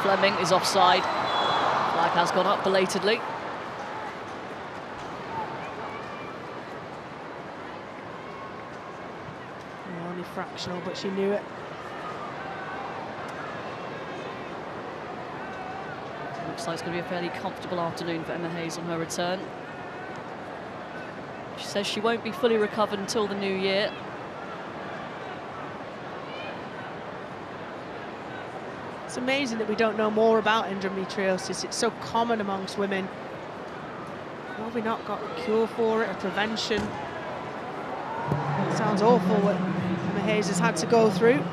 Fleming is offside. Flag has gone up belatedly. Only fractional, but she knew it. Looks like it's going to be a fairly comfortable afternoon for Emma Hayes on her return. She says she won't be fully recovered until the new year. It's amazing that we don't know more about endometriosis. It's so common amongst women. Why have we not got a cure for it, a prevention? It sounds awful what Emma Hayes has had to go through.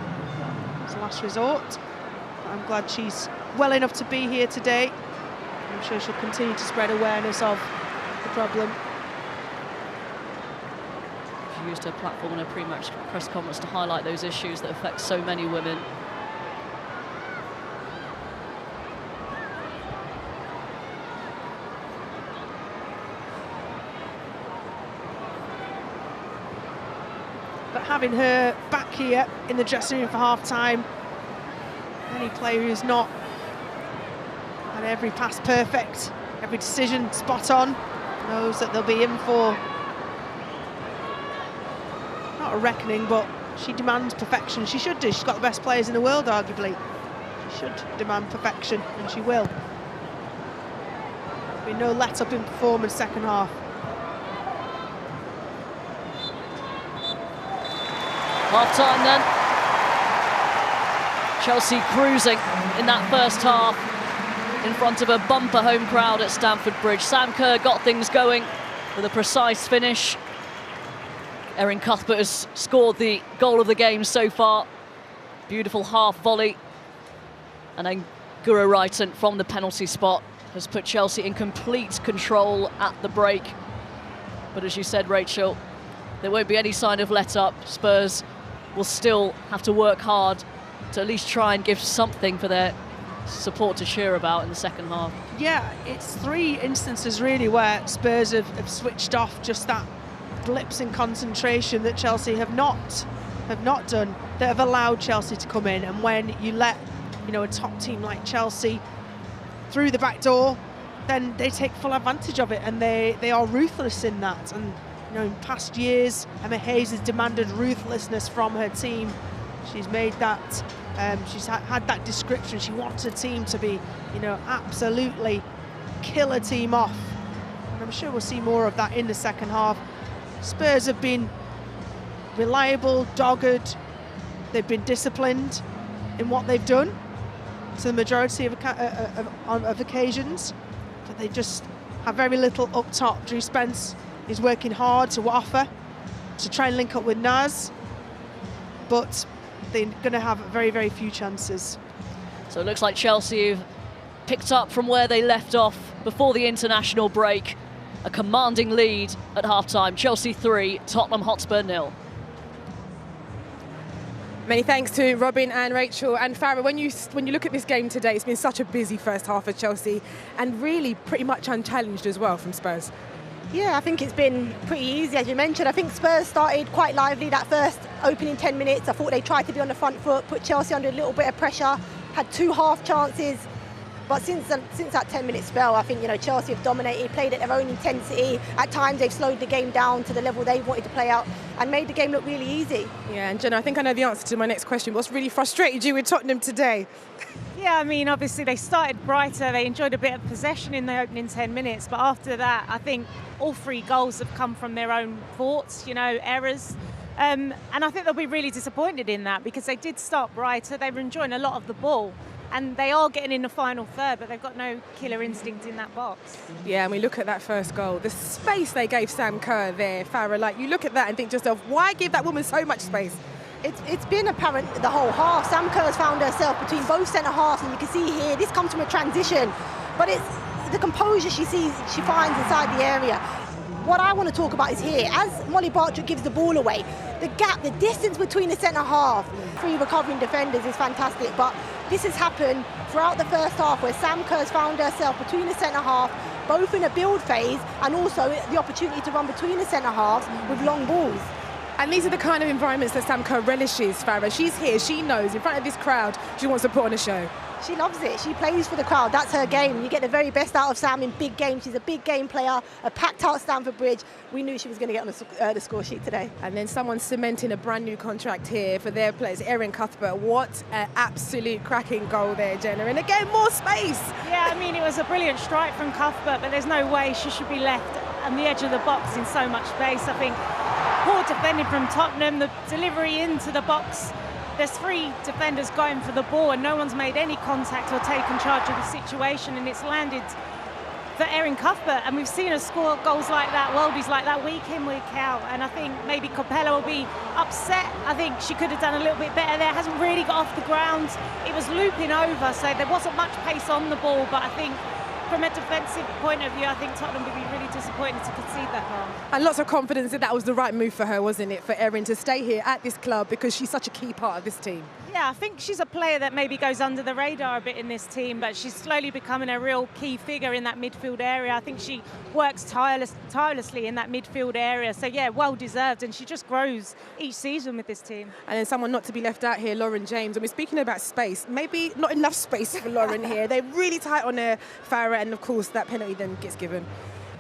It's a last resort. But I'm glad she's well enough to be here today. I'm sure she'll continue to spread awareness of the problem. She used her platform in her pre-match press conference to highlight those issues that affect so many women. but having her back here in the dressing room for half-time, any player who's not had every pass perfect, every decision spot on, knows that they'll be in for not a reckoning, but she demands perfection. She should do. She's got the best players in the world, arguably. She should demand perfection, and she will. There'll be no let-up in performance second half. Half-time then. Chelsea cruising in that first half in front of a bumper home crowd at Stamford Bridge. Sam Kerr got things going with a precise finish. Erin Cuthbert has scored the goal of the game so far. Beautiful half volley. And then Guro Reiten from the penalty spot has put Chelsea in complete control at the break. But as you said, Rachel, there won't be any sign of let-up. Spurs will still have to work hard to at least try and give something for their support to cheer about in the second half. Yeah, it's 3 instances really where Spurs have switched off, just that blips in concentration that Chelsea have not done, that have allowed Chelsea to come in. And when you let, you know, a top team like Chelsea through the back door, then they take full advantage of it, and they are ruthless in that. And you know, in past years, Emma Hayes has demanded ruthlessness from her team. She's made that, she's had that description. She wants a team to be, you know, absolutely kill a team off. And I'm sure we'll see more of that in the second half. Spurs have been reliable, dogged. They've been disciplined in what they've done to the majority of occasions, but they just have very little up top. Drew Spence is working hard to offer, to try and link up with Naz, but they're going to have very, very few chances. So it looks like Chelsea have picked up from where they left off before the international break. A commanding lead at half-time. Chelsea 3, Tottenham Hotspur 0. Many thanks to Robin and Rachel and Farah. When you look at this game today, it's been such a busy first half for Chelsea and really pretty much unchallenged as well from Spurs. Yeah, I think it's been pretty easy, as you mentioned. I think Spurs started quite lively that first opening 10 minutes. I thought they tried to be on the front foot, put Chelsea under a little bit of pressure, had 2 half chances. But since that 10-minute spell, I think, you know, Chelsea have dominated, played at their own intensity. At times, they've slowed the game down to the level they wanted to play out and made the game look really easy. Yeah, and Jenna, I think I know the answer to my next question. What's really frustrated you with Tottenham today? Yeah, I mean, obviously they started brighter. They enjoyed a bit of possession in the opening 10 minutes. But after that, I think all 3 goals have come from their own faults, you know, errors. And I think they'll be really disappointed in that because they did start brighter. They were enjoying a lot of the ball. And they are getting in the final third, but they've got no killer instinct in that box. Yeah, and we look at that first goal, the space they gave Sam Kerr there, Farah, like you look at that and think to yourself, why give that woman so much space? It's been apparent the whole half. Sam Kerr's found herself between both centre-halves, and you can see here, this comes from a transition, but it's the composure she finds inside the area. What I want to talk about is here, as Molly Bartlett gives the ball away, the gap, the distance between the centre-half, 3 recovering defenders is fantastic, but this has happened throughout the first half where Sam Kerr's found herself between the centre-half, both in a build phase and also the opportunity to run between the centre-halves with long balls. And these are the kind of environments that Sam Kerr relishes, Farah. She's here, she knows, in front of this crowd, she wants to put on a show. She loves it. She plays for the crowd. That's her game. You get the very best out of Sam in big games. She's a big game player, a packed out Stamford Bridge. We knew she was going to get on the score sheet today. And then someone cementing a brand new contract here for their players, Erin Cuthbert. What an absolute cracking goal there, Jenna. And again, more space. Yeah, I mean, it was a brilliant strike from Cuthbert, but there's no way she should be left on the edge of the box in so much space. I think poor defending from Tottenham, the delivery into the box. There's 3 defenders going for the ball and no one's made any contact or taken charge of the situation, and it's landed for Erin Cuthbert. And we've seen her score goals like that, worldies like that, week in, week out. And I think maybe Capella will be upset. I think she could have done a little bit better there. Hasn't really got off the ground. It was looping over, so there wasn't much pace on the ball, but I think from a defensive point of view, I think Tottenham would be really disappointed to concede that goal. And lots of confidence that that was the right move for her, wasn't it, for Erin to stay here at this club, because she's such a key part of this team. Yeah, I think she's a player that maybe goes under the radar a bit in this team, but she's slowly becoming a real key figure in that midfield area. I think she works tirelessly in that midfield area. So, yeah, well deserved, and she just grows each season with this team. And then someone not to be left out here, Lauren James. I mean, speaking about space, maybe not enough space for Lauren here. They're really tight on her, Farah, and of course that penalty then gets given.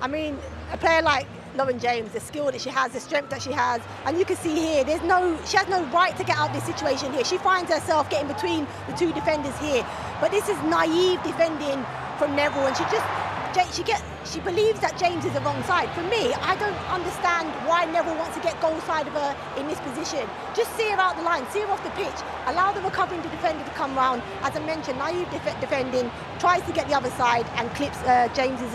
I mean, a player like Lauren James, the skill that she has, the strength that she has, and you can see here, she has no right to get out of this situation here. She finds herself getting between the two defenders here. But this is naive defending from Neville, and she believes that James is the wrong side. For me, I don't understand why Neville wants to get goal side of her in this position. Just see her out the line, see her off the pitch, allow the recovering defender to come round. As I mentioned, naive defending, tries to get the other side and clips James's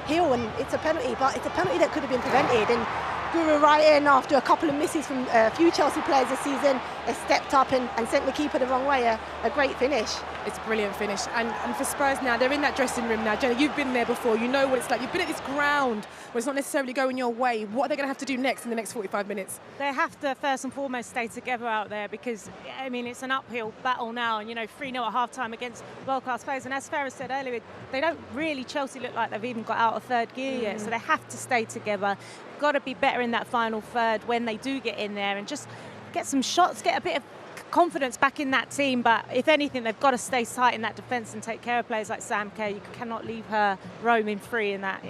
heel, and it's a penalty, but it's a penalty that could have been prevented. And Guru right in after a couple of misses from a few Chelsea players this season, has stepped up and sent the keeper the wrong way. A great finish. It's a brilliant finish. And for Spurs now, they're in that dressing room now. Jenna, you've been there before. You know what it's like. You've been at this ground where it's not necessarily going your way. What are they going to have to do next in the next 45 minutes? They have to first and foremost stay together out there, because, I mean, it's an uphill battle now. And, 3-0 at half-time against world-class players. And as Farah said earlier, they don't really, Chelsea look like they've even got out of third gear yet. So they have to stay together. Got to be better in that final third when they do get in there, and just get some shots, get a bit of confidence back in that team. But if anything, they've got to stay tight in that defence and take care of players like Sam Kerr. You cannot leave her roaming free in that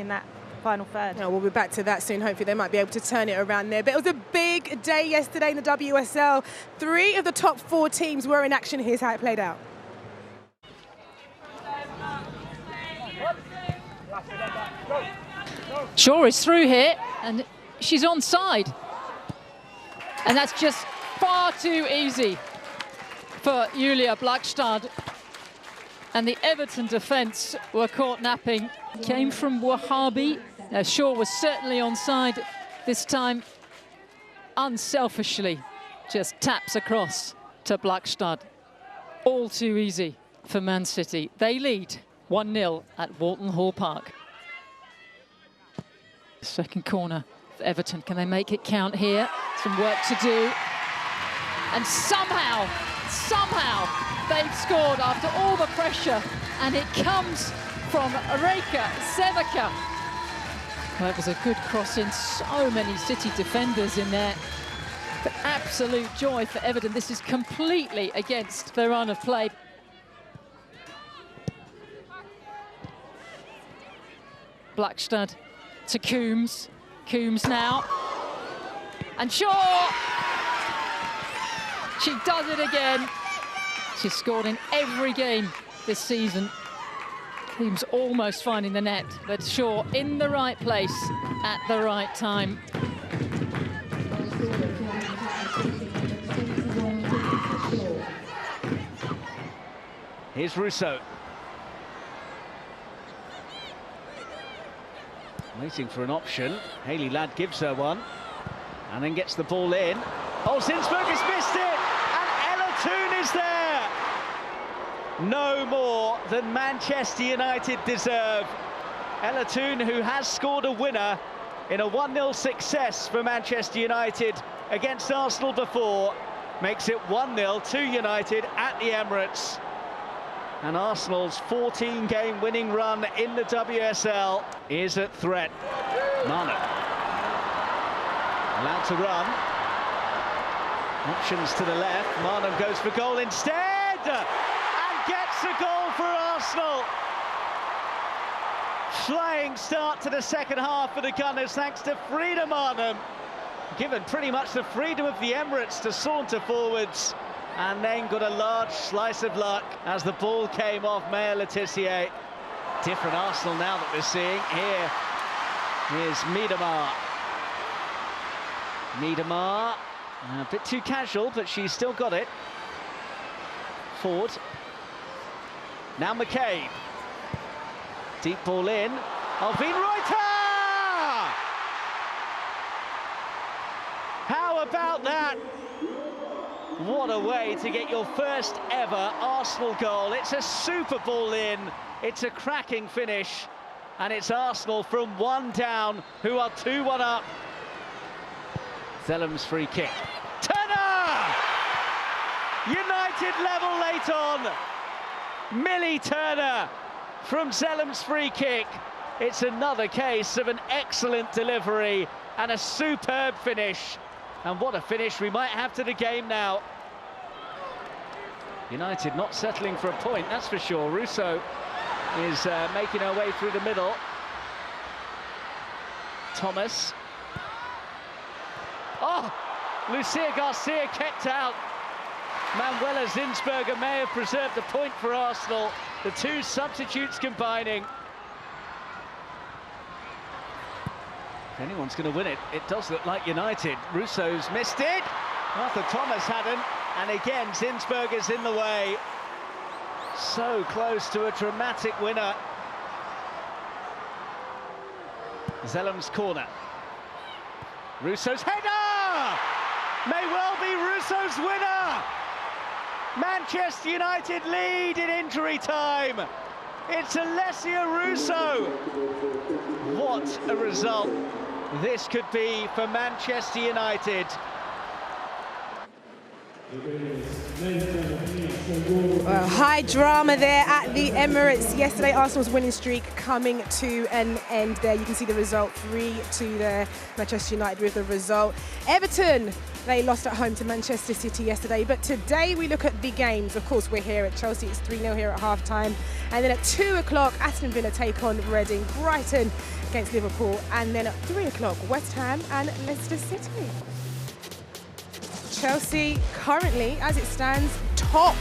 final third. No, we'll be back to that soon. Hopefully they might be able to turn it around there. But it was a big day yesterday in the WSL. 3 of the top 4 teams were in action. Here's how it played out. Shaw is through here, and she's onside. And that's just far too easy for Julia Blackstad. And the Everton defence were caught napping. Came from Wahhabi. Shaw was certainly onside this time. Unselfishly just taps across to Blackstad. All too easy for Man City. They lead 1-0 at Walton Hall Park. Second corner for Everton. Can they make it count here? Some work to do. And somehow, they've scored after all the pressure. And it comes from Reka Sevaka. Well, it was a good cross in. So many City defenders in there. But absolute joy for Everton. This is completely against their run of play. Blackstad to Coombs. Coombs now. And Shaw! She does it again. She's scored in every game this season. Coombs almost finding the net, but Shaw in the right place at the right time. Here's Rousseau. Waiting for an option. Hayley Ladd gives her one and then gets the ball in. Oh, Zinsberg has missed it, and Ella Toone is there. No more than Manchester United deserve. Ella Toone, who has scored a winner in a 1-0 success for Manchester United against Arsenal before, makes it 1-0 to United at the Emirates. And Arsenal's 14-game winning run in the WSL is at threat. Marner allowed to run. Options to the left. Marner goes for goal instead and gets a goal for Arsenal. Flying start to the second half for the Gunners thanks to Frida Marner. Given pretty much the freedom of the Emirates to saunter forwards, and then got a large slice of luck as the ball came off Maya Letitia. Different Arsenal now that we're seeing. Here's Miedemar. Miedemar, a bit too casual, but she's still got it. Ford. Now McCabe. Deep ball in. Alvin Reuter! How about that? What a way to get your first ever Arsenal goal. It's a super ball in. It's a cracking finish, and it's Arsenal from 1 down, who are 2-1 up. Zellam's free kick. Turner! United level late on. Millie Turner from Zellam's free kick. It's another case of an excellent delivery and a superb finish. And what a finish we might have to the game now. United not settling for a point, that's for sure. Russo is making her way through the middle. Thomas. Oh, Lucia Garcia kept out. Manuela Zinsberger may have preserved the point for Arsenal. The two substitutes combining. If anyone's going to win it, it does look like United. Russo's missed it. Arthur Thomas hadn't. And again, Zinsberger's in the way. So close to a dramatic winner. Zellam's corner. Russo's header! May well be Russo's winner! Manchester United lead in injury time. It's Alessia Russo. What a result this could be for Manchester United. Well, high drama there at the Emirates yesterday. Arsenal's winning streak coming to an end there. You can see the result, 3-2 there. Manchester United with the result. Everton, they lost at home to Manchester City yesterday. But today we look at the games. Of course, we're here at Chelsea. It's 3-0 here at half-time. And then at 2 o'clock, Aston Villa take on Reading. Brighton against Liverpool. And then at 3 o'clock, West Ham and Leicester City. Chelsea currently, as it stands, top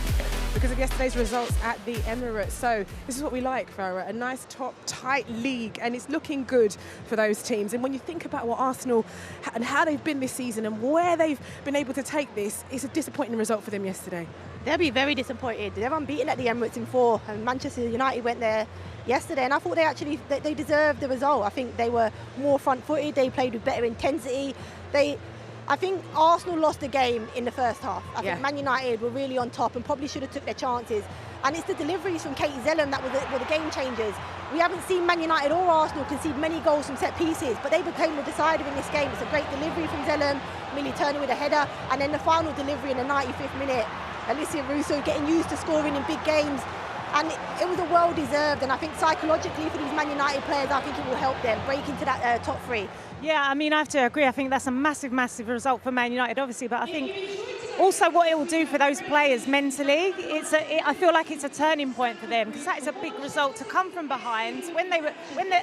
because of yesterday's results at the Emirates. So this is what we like, Farah, a nice top tight league, and it's looking good for those teams. And when you think about what Arsenal and how they've been this season and where they've been able to take this, it's a disappointing result for them yesterday. They'll be very disappointed. They're unbeaten at the Emirates in 4, and Manchester United went there yesterday, and I thought they deserved the result. I think they were more front-footed, they played with better intensity. I think Arsenal lost the game in the first half. I think Man United were really on top and probably should have took their chances. And it's the deliveries from Katie Zellam that were the game changers. We haven't seen Man United or Arsenal concede many goals from set pieces, but they became the decider in this game. It's a great delivery from Zellam, Millie Turner with a header, and then the final delivery in the 95th minute. Alessia Russo getting used to scoring in big games. And it was a well-deserved, and I think psychologically for these Man United players, I think it will help them break into that top 3. Yeah, I mean, I have to agree. I think that's a massive, massive result for Man United, obviously. But I think also what it will do for those players mentally, I feel like it's a turning point for them, because that is a big result to come from behind. When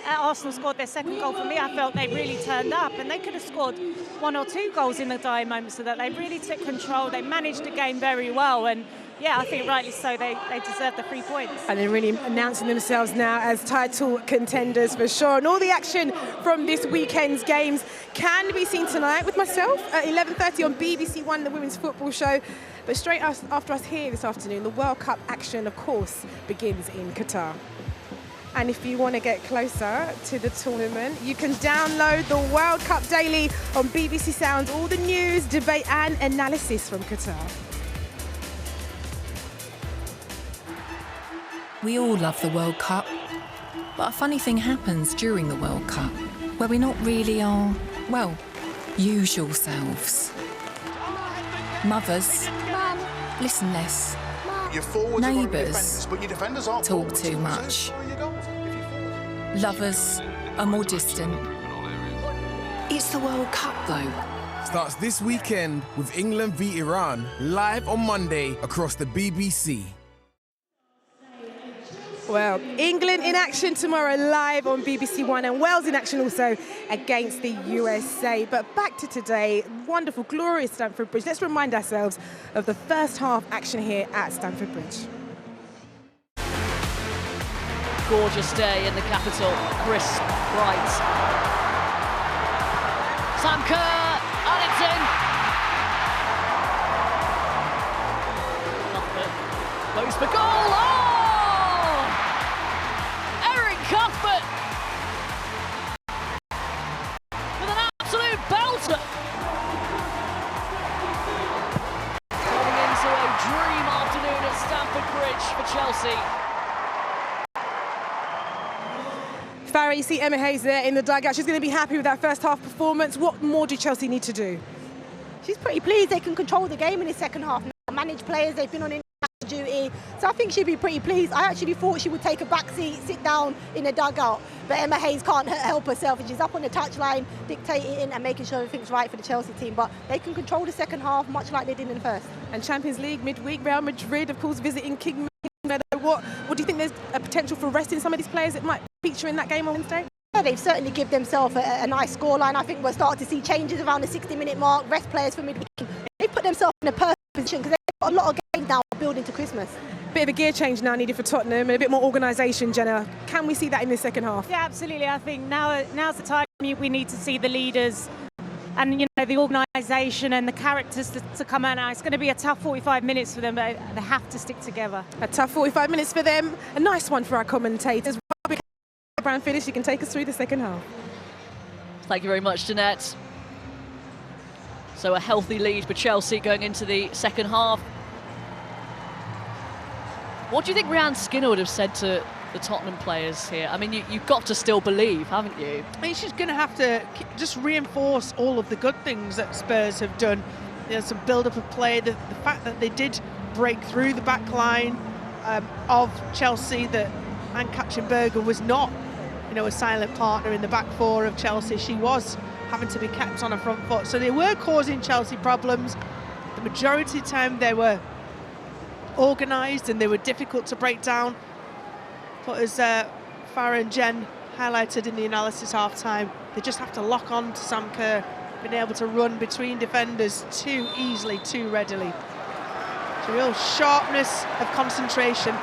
Arsenal scored their second goal, for me, I felt they really turned up, and they could have scored 1 or 2 goals in the dying moments, so that they really took control. They managed the game very well, and yeah, I think rightly so, they deserve the 3 points. And they're really announcing themselves now as title contenders for sure. And all the action from this weekend's games can be seen tonight with myself at 11:30 on BBC One, the Women's Football Show. But straight after us here this afternoon, the World Cup action, of course, begins in Qatar. And if you want to get closer to the tournament, you can download the World Cup Daily on BBC Sounds, all the news, debate and analysis from Qatar. We all love the World Cup, but a funny thing happens during the World Cup, where we're not really our, well, usual selves. Mothers listen less. Neighbours talk too much. Lovers are more distant. It's the World Cup, though. Starts this weekend with England v Iran, live on Monday across the BBC. Well, England in action tomorrow live on BBC One, and Wales in action also against the USA. But back to today, wonderful, glorious Stamford Bridge. Let's remind ourselves of the first half action here at Stamford Bridge. Gorgeous day in the capital, crisp, bright. Sam Kerr, and it's in. Goes for goal. Oh! Cuthbert with an absolute belter. Turning into a dream afternoon at Stamford Bridge for Chelsea. Sarah, you see Emma Hayes there in the dugout. She's going to be happy with that first half performance. What more do Chelsea need to do? She's pretty pleased they can control the game in the second half. Manage players, they've been on international duty, so I think she'd be pretty pleased. I actually thought she would take a back seat, sit down in the dugout, but Emma Hayes can't help herself, and she's up on the touchline, dictating and making sure everything's right for the Chelsea team. But they can control the second half, much like they did in the first. And Champions League midweek, Real Madrid, of course, visiting King Meadow. What do you think there's a potential for resting some of these players that might feature in that game on Wednesday? Yeah, they've certainly given themselves a nice scoreline. I think we're starting to see changes around the 60-minute mark, rest players for midweek. They've put themselves in a perfect position because they've got a lot of games now building to Christmas. Bit of a gear change now needed for Tottenham and a bit more organisation, Jenna. Can we see that in the second half? Yeah, absolutely. I think now's the time we need to see the leaders and the organisation and the characters to come out now. It's going to be a tough 45 minutes for them, but they have to stick together. A tough 45 minutes for them. A nice one for our commentators. Brown finish, you can take us through the second half. Thank you very much, Jeanette. So a healthy lead for Chelsea going into the second half. What do you think Rhiannon Skinner would have said to the Tottenham players here? I mean, you've got to still believe, haven't you? I mean, she's going to have to just reinforce all of the good things that Spurs have done. There's some build-up of play, the fact that they did break through the back line of Chelsea, that Ann-Katrin Berger was not, a silent partner in the back four of Chelsea. She was having to be kept on her front foot. So they were causing Chelsea problems. The majority of the time they were organised and they were difficult to break down. But as Farah and Jen highlighted in the analysis half-time, they just have to lock on to Sam Kerr, being able to run between defenders too easily, too readily. It's a real sharpness of concentration.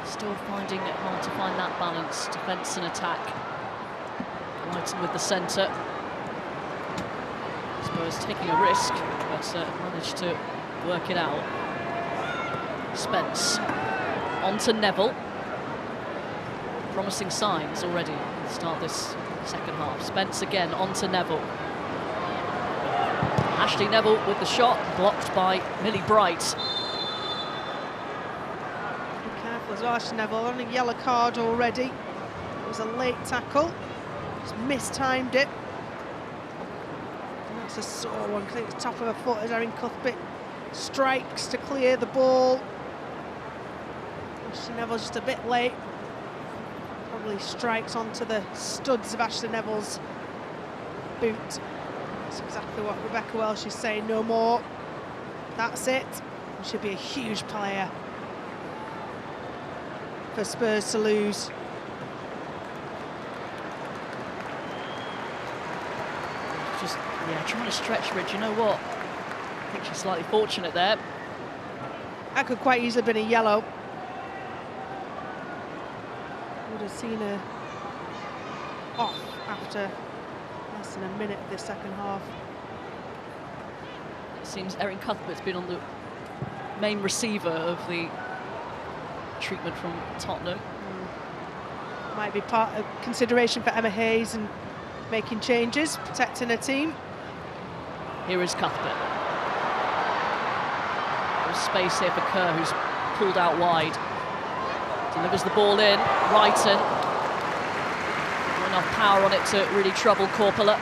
Still finding it hard to find that balance, defence and attack. Brighton with the centre. Spurs taking a risk, but managed to work it out. Spence on to Neville. Promising signs already at the start of this second half. Spence again on to Neville. Ashley Neville with the shot, blocked by Millie Bright. As well, Ashley Neville on a yellow card already. It was a late tackle, just mistimed it. And that's a sore one, because it's top of her foot as Erin Cuthbert strikes to clear the ball. Ashley Neville just a bit late. Probably strikes onto the studs of Ashley Neville's boot. That's exactly what Rebecca Welsh is saying, no more. That's it. Should be a huge player for Spurs to lose. Just, trying to stretch her. Do you know what? I think she's slightly fortunate there. That could quite easily have been a yellow. Would have seen her off after less than a minute of this second half. It seems Erin Cuthbert's been on the main receiver of the treatment from Tottenham. Might be part of consideration for Emma Hayes and making changes, protecting her team. Here is Cuthbert. There's space here for Kerr, who's pulled out wide. Delivers the ball in. Wrighton. Not enough power on it to really trouble Korpela.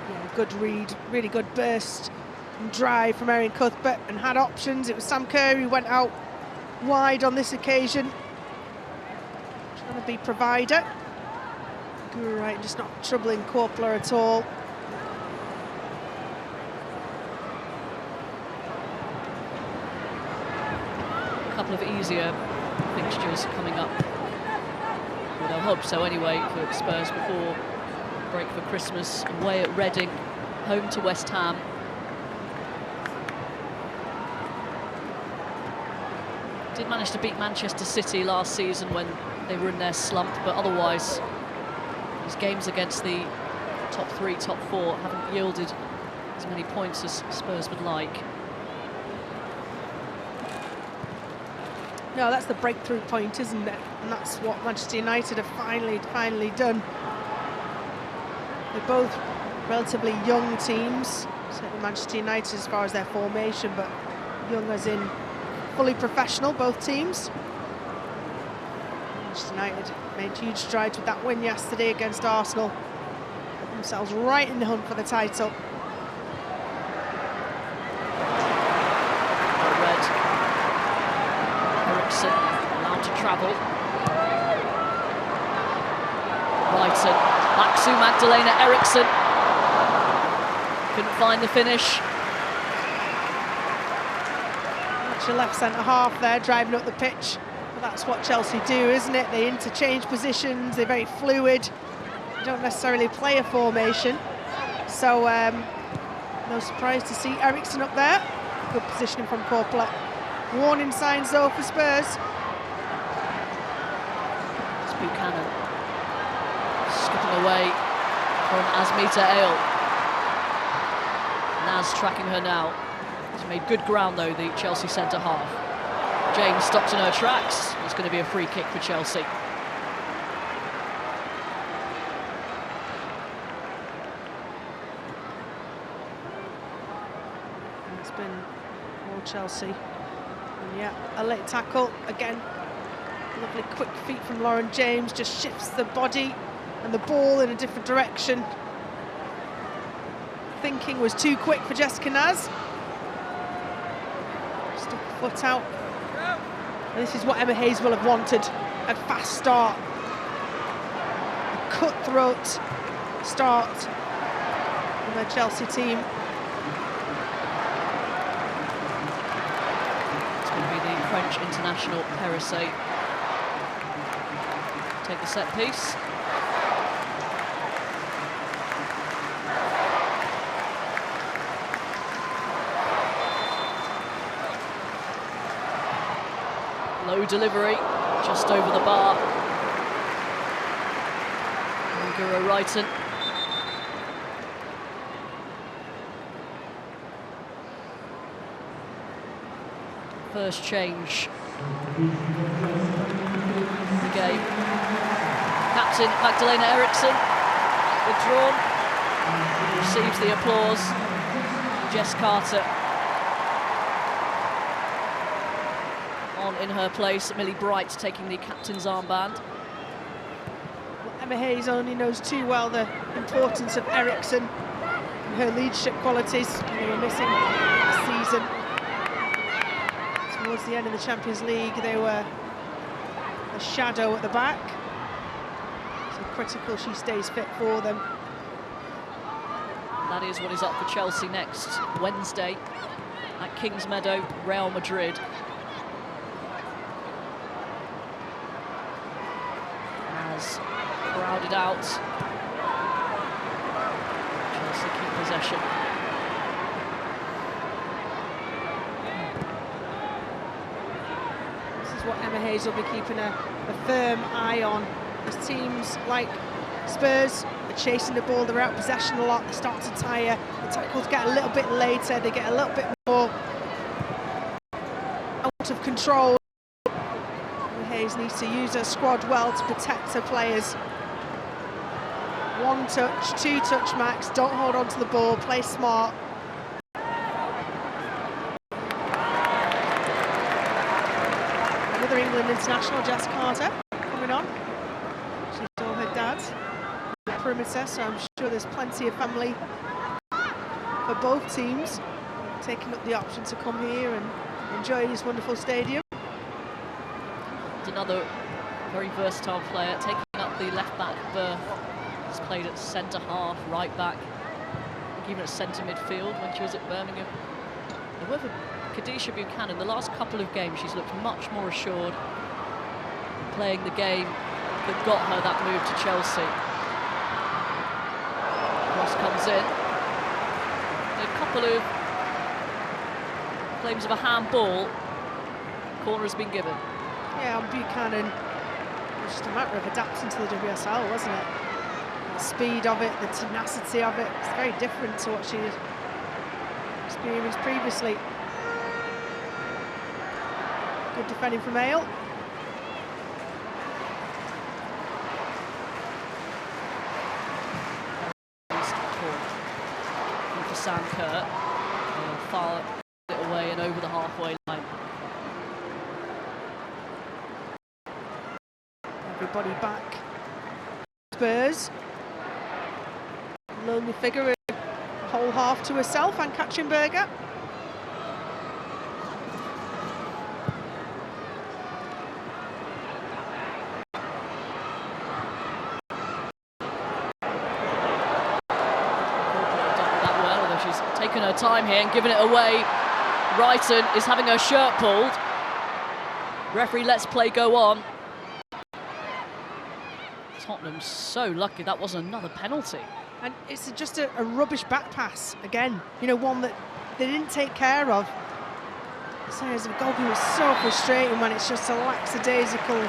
Yeah, good read, really good burst and drive from Erin Cuthbert, and had options. It was Sam Kerr who went out wide on this occasion, trying to be provider. Guru Wright just not troubling Korpela at all. A couple of easier fixtures coming up. Well, I hope so anyway for Spurs before break for Christmas. Away at Reading, home to West Ham. Did manage to beat Manchester City last season when they were in their slump, but otherwise these games against the top three, top four haven't yielded as many points as Spurs would like. No, that's the breakthrough point, isn't it? And that's what Manchester United have finally done. They're both relatively young teams, certainly Manchester United as far as their formation, but young as in fully professional, both teams. Manchester United made huge strides with that win yesterday against Arsenal. Put themselves right in the hunt for the title. Red. Eriksson allowed to travel. Brighton. Back to Magdalena Eriksson. Couldn't find the finish. That's your left centre half there, driving up the pitch. But that's what Chelsea do, isn't it? They interchange positions, they're very fluid. They don't necessarily play a formation. So, no surprise to see Eriksson up there. Good positioning from Courtois. Warning signs though for Spurs. It's Buchanan. Skipping away from Asmita Ale. Naz tracking her now. She's made good ground though, the Chelsea centre half. James stopped in her tracks. It's going to be a free kick for Chelsea. It's been all Chelsea. And yeah, a late tackle again. Lovely quick feet from Lauren James, just shifts the body and the ball in a different direction. Thinking was too quick for Jessica Naz. Stuck a foot out. And this is what Emma Hayes will have wanted. A fast start. A cutthroat start from the Chelsea team. It's going to be the French international Perisset. Take the set piece. Low delivery, just over the bar. Guro Wrighton. First change. The game. Captain Magdalena Eriksson withdrawn. Receives the applause. Jess Carter on in her place. Millie Bright taking the captain's armband. Well, Emma Hayes only knows too well the importance of Eriksson and her leadership qualities. They were missing last season. Towards the end of the Champions League, they were a shadow at the back. So critical she stays fit for them. That is what is up for Chelsea next Wednesday at Kings Meadow, Real Madrid. As crowded out, Chelsea keep possession. This is what Emma Hayes will be keeping a firm eye on. As teams like Spurs are chasing the ball, they're out of possession a lot, they start to tire, the tackles get a little bit later, they get a little bit more out of control. Hayes needs to use her squad well to protect her players. One touch, two touch max, don't hold on to the ball, play smart. Another England international, Jess Carter, coming on. She saw her dad on the perimeter, so I'm sure there's plenty of family for both teams taking up the option to come here and enjoy this wonderful stadium. Another very versatile player taking up the left back berth. He's played at centre half, right back, even at centre midfield when she was at Birmingham. However, Kadisha Buchanan, the last couple of games, she's looked much more assured, playing the game that got her that move to Chelsea. Cross comes in. A couple of claims of a handball. Corner has been given. Yeah, on Buchanan, it was just a matter of adapting to the WSL, wasn't it? The speed of it, the tenacity of it, it's very different to what she had experienced previously. Good defending from Ale. For Sam Kerr, far it away and over the halfway line. everybody back. Spurs. Lonely figure, a whole half to herself, and Katchenberger. She's taken her time here and given it away. Wrighton is having her shirt pulled. Referee lets play go on. Tottenham so lucky that wasn't another penalty. And it's just a rubbish back pass again. You know, one that they didn't take care of. Sarah's goalkeeper was so frustrating when it's just a lackadaisical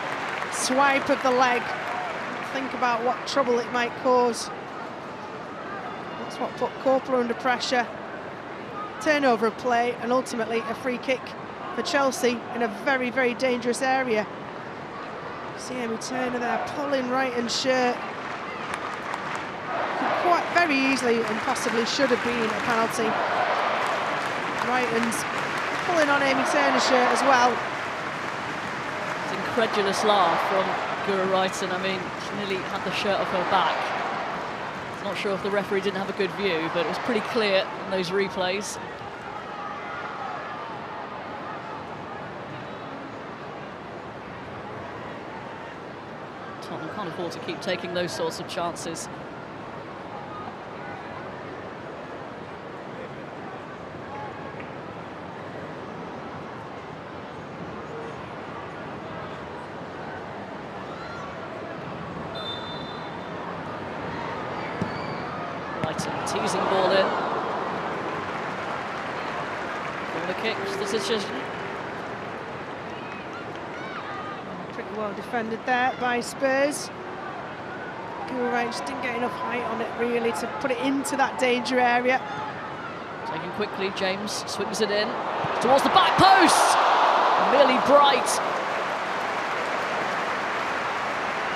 swipe of the leg. Think about what trouble it might cause. That's what put Corpler under pressure. Turnover of play and ultimately a free kick for Chelsea in a very, very dangerous area. See Amy Turner there pulling Wrighton's shirt. Could quite very easily and possibly should have been a penalty. Wrighton's pulling on Amy Turner's shirt as well. It's an incredulous laugh from Gura Wrighton. I mean, she nearly had the shirt off her back. Not sure if the referee didn't have a good view, but it was pretty clear in those replays. Tottenham can't afford to keep taking those sorts of chances. Teasing ball in. Corner kick, the decision. Pretty well defended there by Spurs. Gilrange didn't get enough height on it really to put it into that danger area. Taken quickly, James swings it in towards the back post. Millie Bright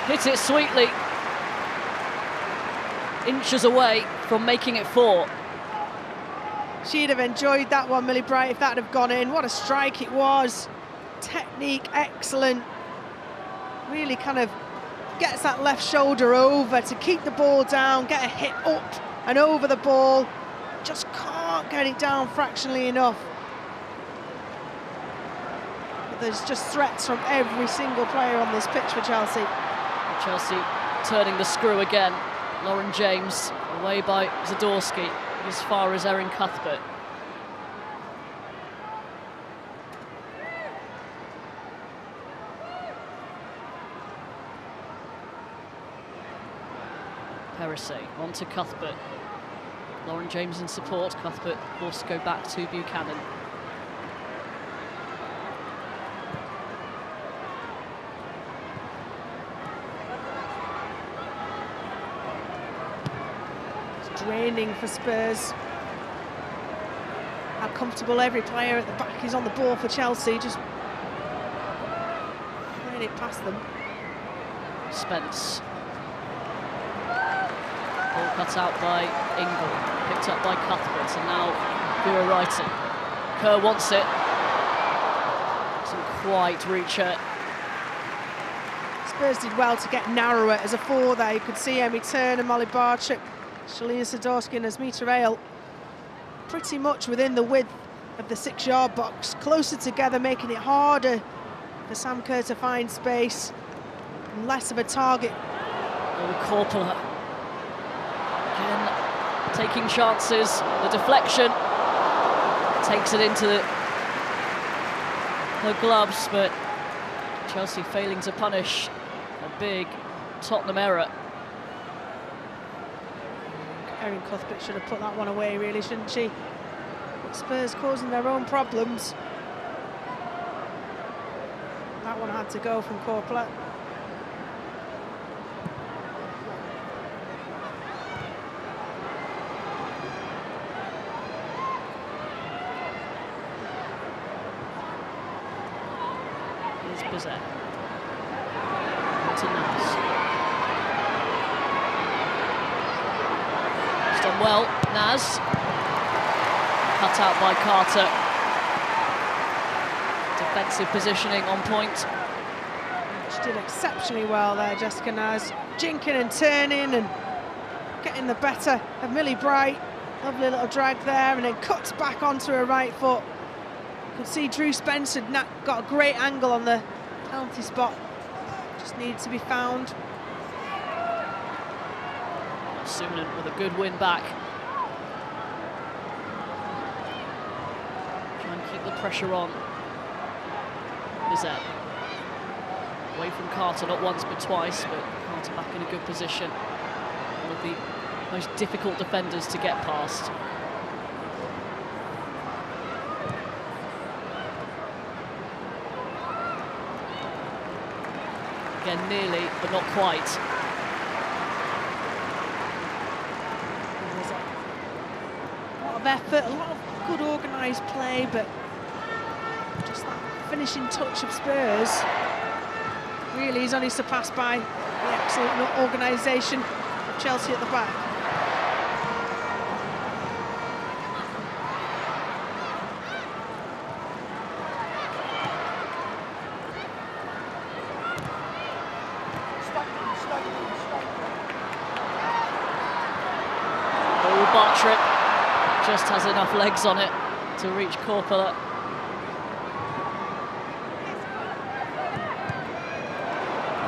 hit it sweetly. Inches away from making it 4. She'd have enjoyed that one, Millie Bright, if that had gone in. What a strike it was. Technique excellent. Really kind of gets that left shoulder over to keep the ball down, get a hit up and over the ball. Just can't get it down fractionally enough. But there's just threats from every single player on this pitch for Chelsea. Chelsea turning the screw again. Lauren James away by Zadorsky as far as Erin Cuthbert. Perisset on to Cuthbert. Lauren James in support. Cuthbert forced to go back to Buchanan. Draining for Spurs. How comfortable every player at the back is on the ball for Chelsea, just playing it past them. Spence. Ball cut out by Ingle, picked up by Cuthbert, and now Gura Wrighton. Kerr wants it. Doesn't quite reach her. Spurs did well to get narrower as a 4 there. You could see Emmy Turner, Molly Bartrip, Shalina Zadorsky and Asmita Rail pretty much within the width of the 6-yard box, closer together, making it harder for Sam Kerr to find space and less of a target. Oh, Corpler again taking chances. The deflection takes it into her gloves, but Chelsea failing to punish a big Tottenham error. Erin Cuthbert should have put that one away, really, shouldn't she? But Spurs causing their own problems. That one had to go from Corpler. Here's Bizet. To Naz. Done well, Naz. Cut out by Carter. Defensive positioning on point. She did exceptionally well there, Jessica Naz, jinking and turning and getting the better of Millie Bright. Lovely little drag there, and then cuts back onto her right foot. You can see Drew Spencer got a great angle on the penalty spot. Just needs to be found. Sumanen with a good win back. Try and keep the pressure on. Bizet. Away from Carter, not once but twice, but Carter back in a good position. One of the most difficult defenders to get past. Again, nearly, but not quite. A lot of effort, a lot of good organised play, but just that finishing touch of Spurs really is only surpassed by the excellent organisation of Chelsea at the back. Bartrip just has enough legs on it to reach Korpela.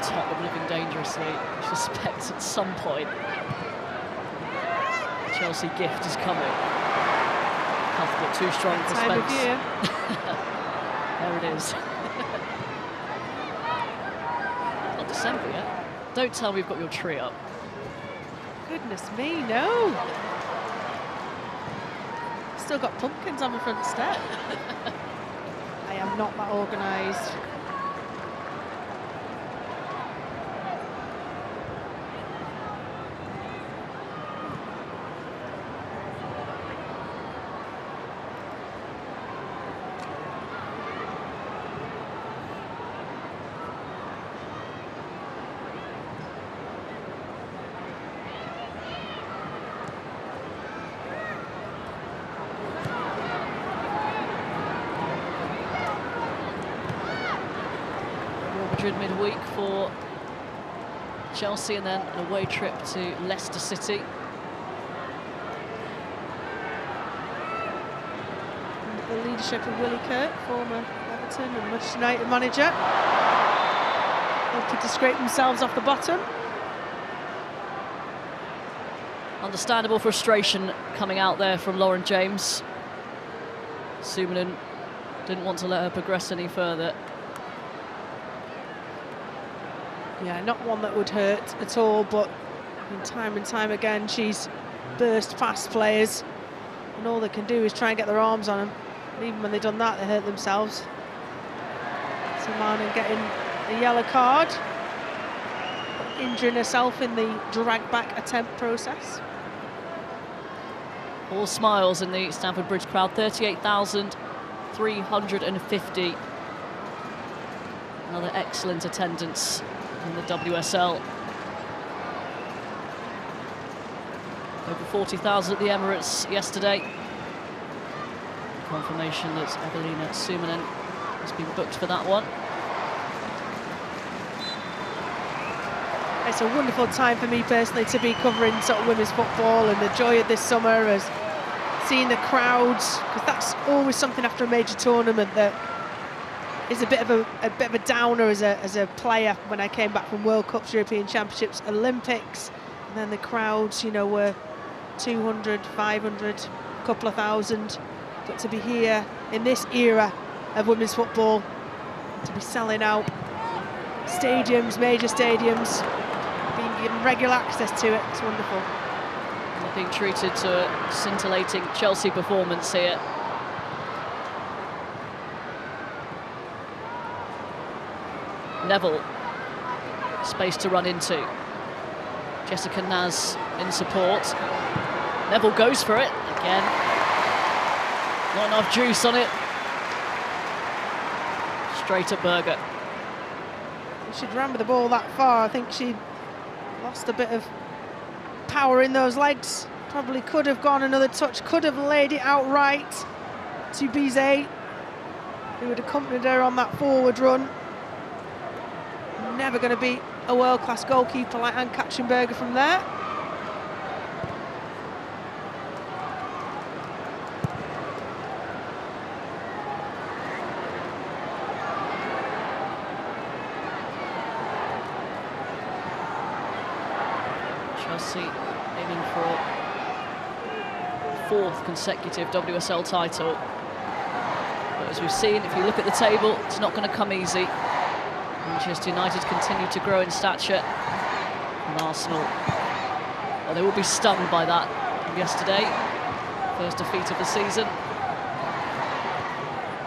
Tottenham living dangerously. I suspect at some point the Chelsea gift is coming. Cuthbert too strong for Time of Spence. year. There it is. It's not December yet. Don't tell me you've got your tree up. Goodness me, no. Still got pumpkins on the front step. I am not that organised. Midweek for Chelsea, and then an away trip to Leicester City. Under the leadership of Willie Kirk, former Everton and Manchester United manager, hoping to scrape themselves off the bottom. Understandable frustration coming out there from Lauren James. Sumanen didn't want to let her progress any further. Yeah, not one that would hurt at all, but time and time again she's burst past players, and all they can do is try and get their arms on them. And even when they've done that, they hurt themselves. Sumanen getting a yellow card, injuring herself in the drag back attempt process. All smiles in the Stamford Bridge crowd, 38,350. Another excellent attendance in the WSL. Over 40,000 at the Emirates yesterday. Confirmation that Evelina Sumanen has been booked for that one. It's a wonderful time for me personally to be covering sort of women's football, and the joy of this summer is seeing the crowds, because that's always something after a major tournament that is a bit of a downer as a player. When I came back from World Cups, European Championships, Olympics, and then the crowds, you know, were 200, 500, a couple of thousand. But to be here in this era of women's football, to be selling out stadiums, major stadiums, being given regular access to it, it's wonderful. They're being treated to a scintillating Chelsea performance here. Neville, space to run into. Jessica Naz in support. Neville goes for it again. Not enough juice on it. Straight at Berger. She'd ran with the ball that far. I think she lost a bit of power in those legs. Probably could have gone another touch, could have laid it out right to Bizet, who had accompanied her on that forward run. never going to beat a world-class goalkeeper like Ann Katchenberger from there. Chelsea aiming for a 4th consecutive WSL title. But as we've seen, if you look at the table, it's not going to come easy. Manchester United continue to grow in stature. And Arsenal, well, they will be stunned by that yesterday. First defeat of the season.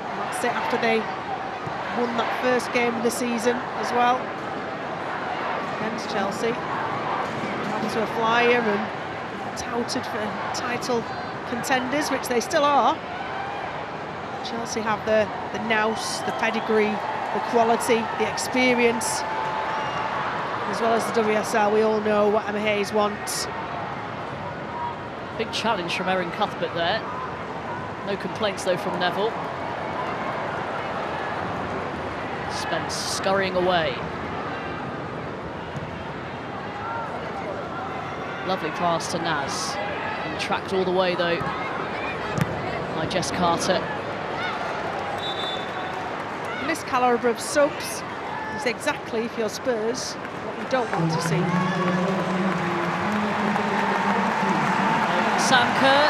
And that's it after they won that first game of the season as well against Chelsea. To a flyer and touted for title contenders, which they still are. Chelsea have the nous, the pedigree, the quality, the experience, as well as the WSL. We all know what Emma Hayes wants. Big challenge from Erin Cuthbert there. No complaints though from Neville. Spence scurrying away. Lovely pass to Naz. And tracked all the way though by Jess Carter. This calibre of subs is exactly, if you're Spurs, what you don't want to see. Sam Kerr.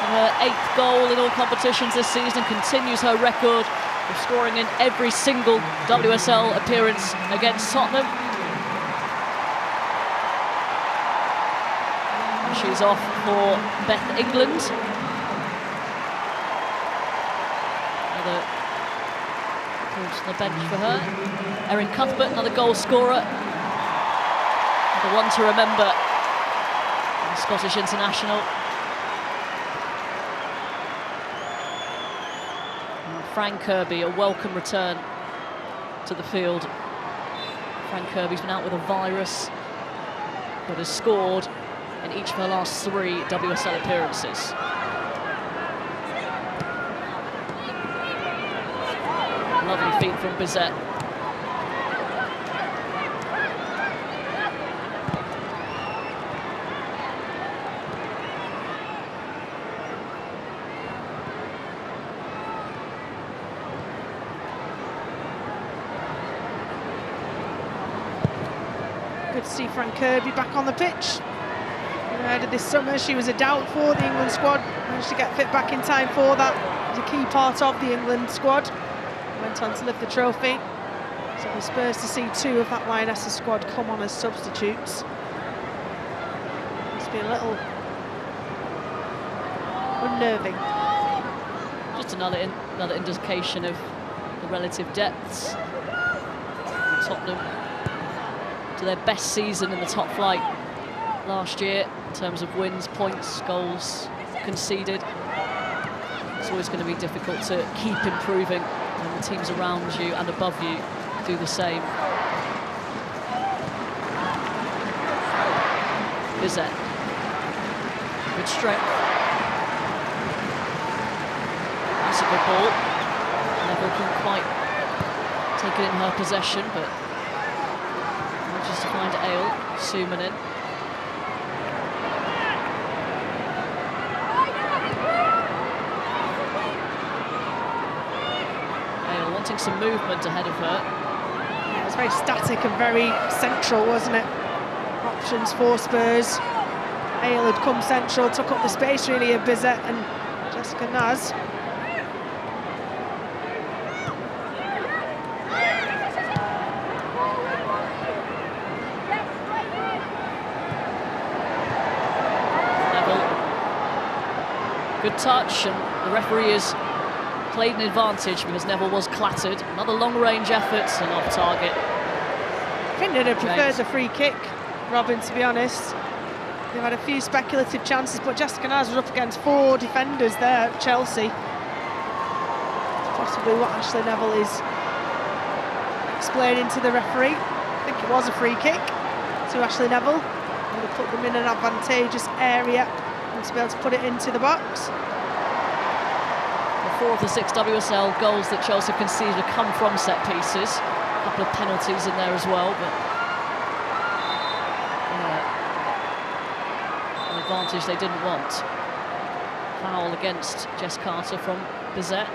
Her 8th goal in all competitions this season, continues her record of scoring in every single WSL appearance against Tottenham. She's off for Beth England. Another appearance on the bench for her. Erin Cuthbert, another goal scorer. The one to remember, the Scottish international. And Fran Kirby, a welcome return to the field. Fran Kirby's been out with a virus, but has scored in each of her last 3 WSL appearances. Lovely feet from Bizet. Good to see Fran Kirby back on the pitch. This summer she was a doubt for the England squad, managed to get fit back in time for that. It was a key part of the England squad. Went on to lift the trophy. So the Spurs to see 2 of that Lionesses squad come on as substitutes. It's been a little unnerving. Just another indication of the relative depths. Tottenham to their best season in the top flight last year in terms of wins, points, goals conceded. It's always going to be difficult to keep improving when the teams around you and above you do the same. Bizet. Good strength. That's a good ball. Neville couldn't quite take it in her possession, but manages to find Ale. Sumanen. Wanting some movement ahead of her. Yeah, it was very static and very central, wasn't it? Options for Spurs. Ale had come central, took up the space really of Bizet and Jessica Naz. Neville. Good touch, and the referee is played an advantage because Neville was clattered. Another long-range effort and off target. I think they'd have preferred the free kick, Robin, to be honest. They've had a few speculative chances, but Jessica Naz was up against 4 defenders there at Chelsea. It's possibly what Ashley Neville is explaining to the referee. I think it was a free kick to Ashley Neville. Would have put them in an advantageous area and to be able to put it into the box. 4 of the 6 WSL goals that Chelsea have conceded have come from set pieces. A couple of penalties in there as well, but yeah, an advantage they didn't want. Foul against Jess Carter from Bizet.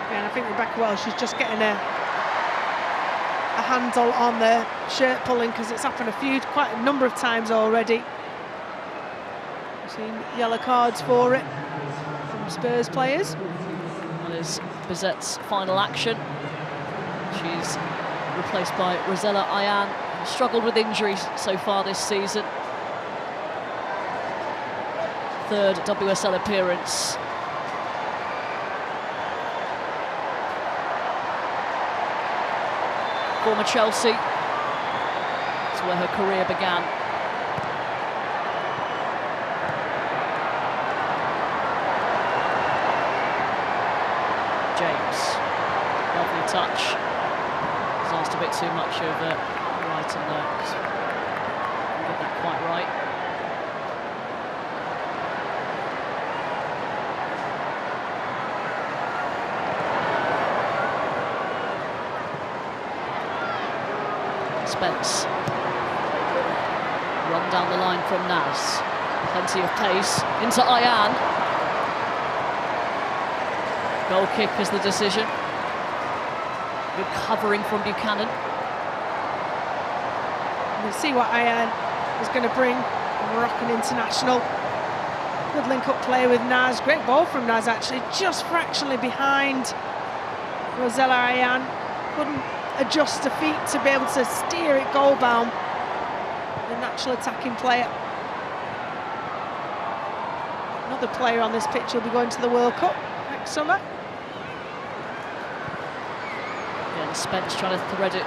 Yeah, and I think Rebecca Wells, she's just getting a handle on the shirt pulling, because it's happened quite a number of times already. We've seen yellow cards for it from Spurs players. That is Bizet's final action. She's replaced by Rosella Ayan, who struggled with injuries so far this season. 3rd WSL appearance. Former Chelsea. That's where her career began. James. Lovely touch. He's asked a bit too much of Wrighton there. Didn't get that quite right. Spence. Run down the line from Naz. Plenty of pace into Ayan. Goal kick is the decision. Good covering from Buchanan. We'll see what Ayan is going to bring. Moroccan international. Good link-up play with Naz. Great ball from Naz, actually. Just fractionally behind Rosella Ayan. Couldn't adjust her feet to be able to steer it goal-bound. The natural attacking player. Another player on this pitch will be going to the World Cup next summer. Again, Spence trying to thread it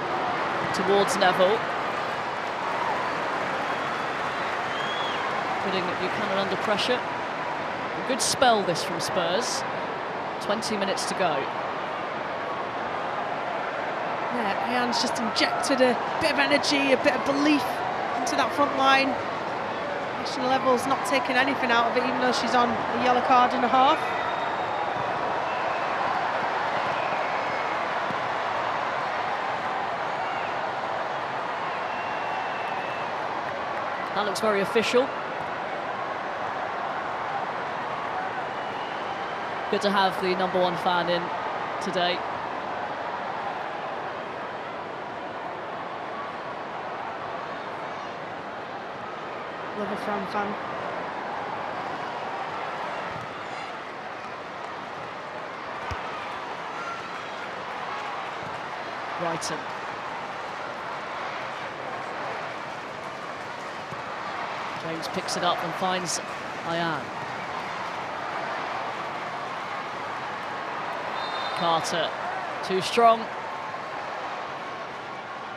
towards Neville. Putting Buchanan under pressure. A good spell this from Spurs. 20 minutes to go. Yeah, Ayan's just injected a bit of energy, a bit of belief into that front line. National level's not taking anything out of it, even though she's on a yellow card and a half. That looks very official. Good to have the #1 fan in today. Love a Fran fan. Brighton. James picks it up and finds Ayan. Carter, too strong.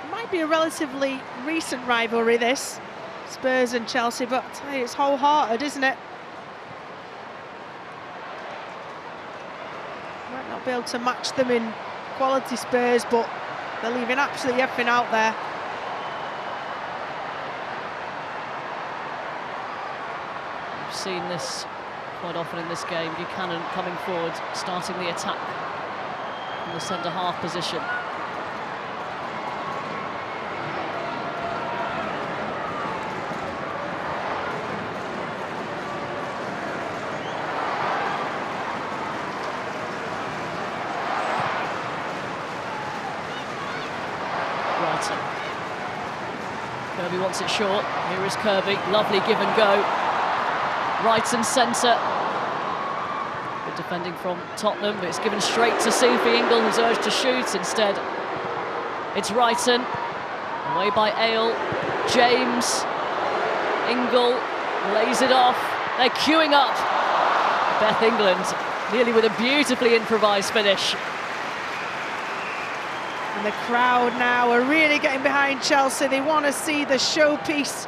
It might be a relatively recent rivalry, this. Spurs and Chelsea, but I tell you, it's wholehearted, isn't it? Might not be able to match them in quality, Spurs, but they're leaving absolutely everything out there. We've seen this quite often in this game. Buchanan coming forward, starting the attack in the centre-half position. Kirby wants it short. Here is Kirby. Lovely give and go. Right and centre. Good defending from Tottenham, but it's given straight to Sophie Ingle, who's urged to shoot. Instead, it's Wrighton. Away by Ale. James. Ingle lays it off. They're queuing up. Beth England, nearly with a beautifully improvised finish. And the crowd now are really getting behind Chelsea. They want to see the showpiece.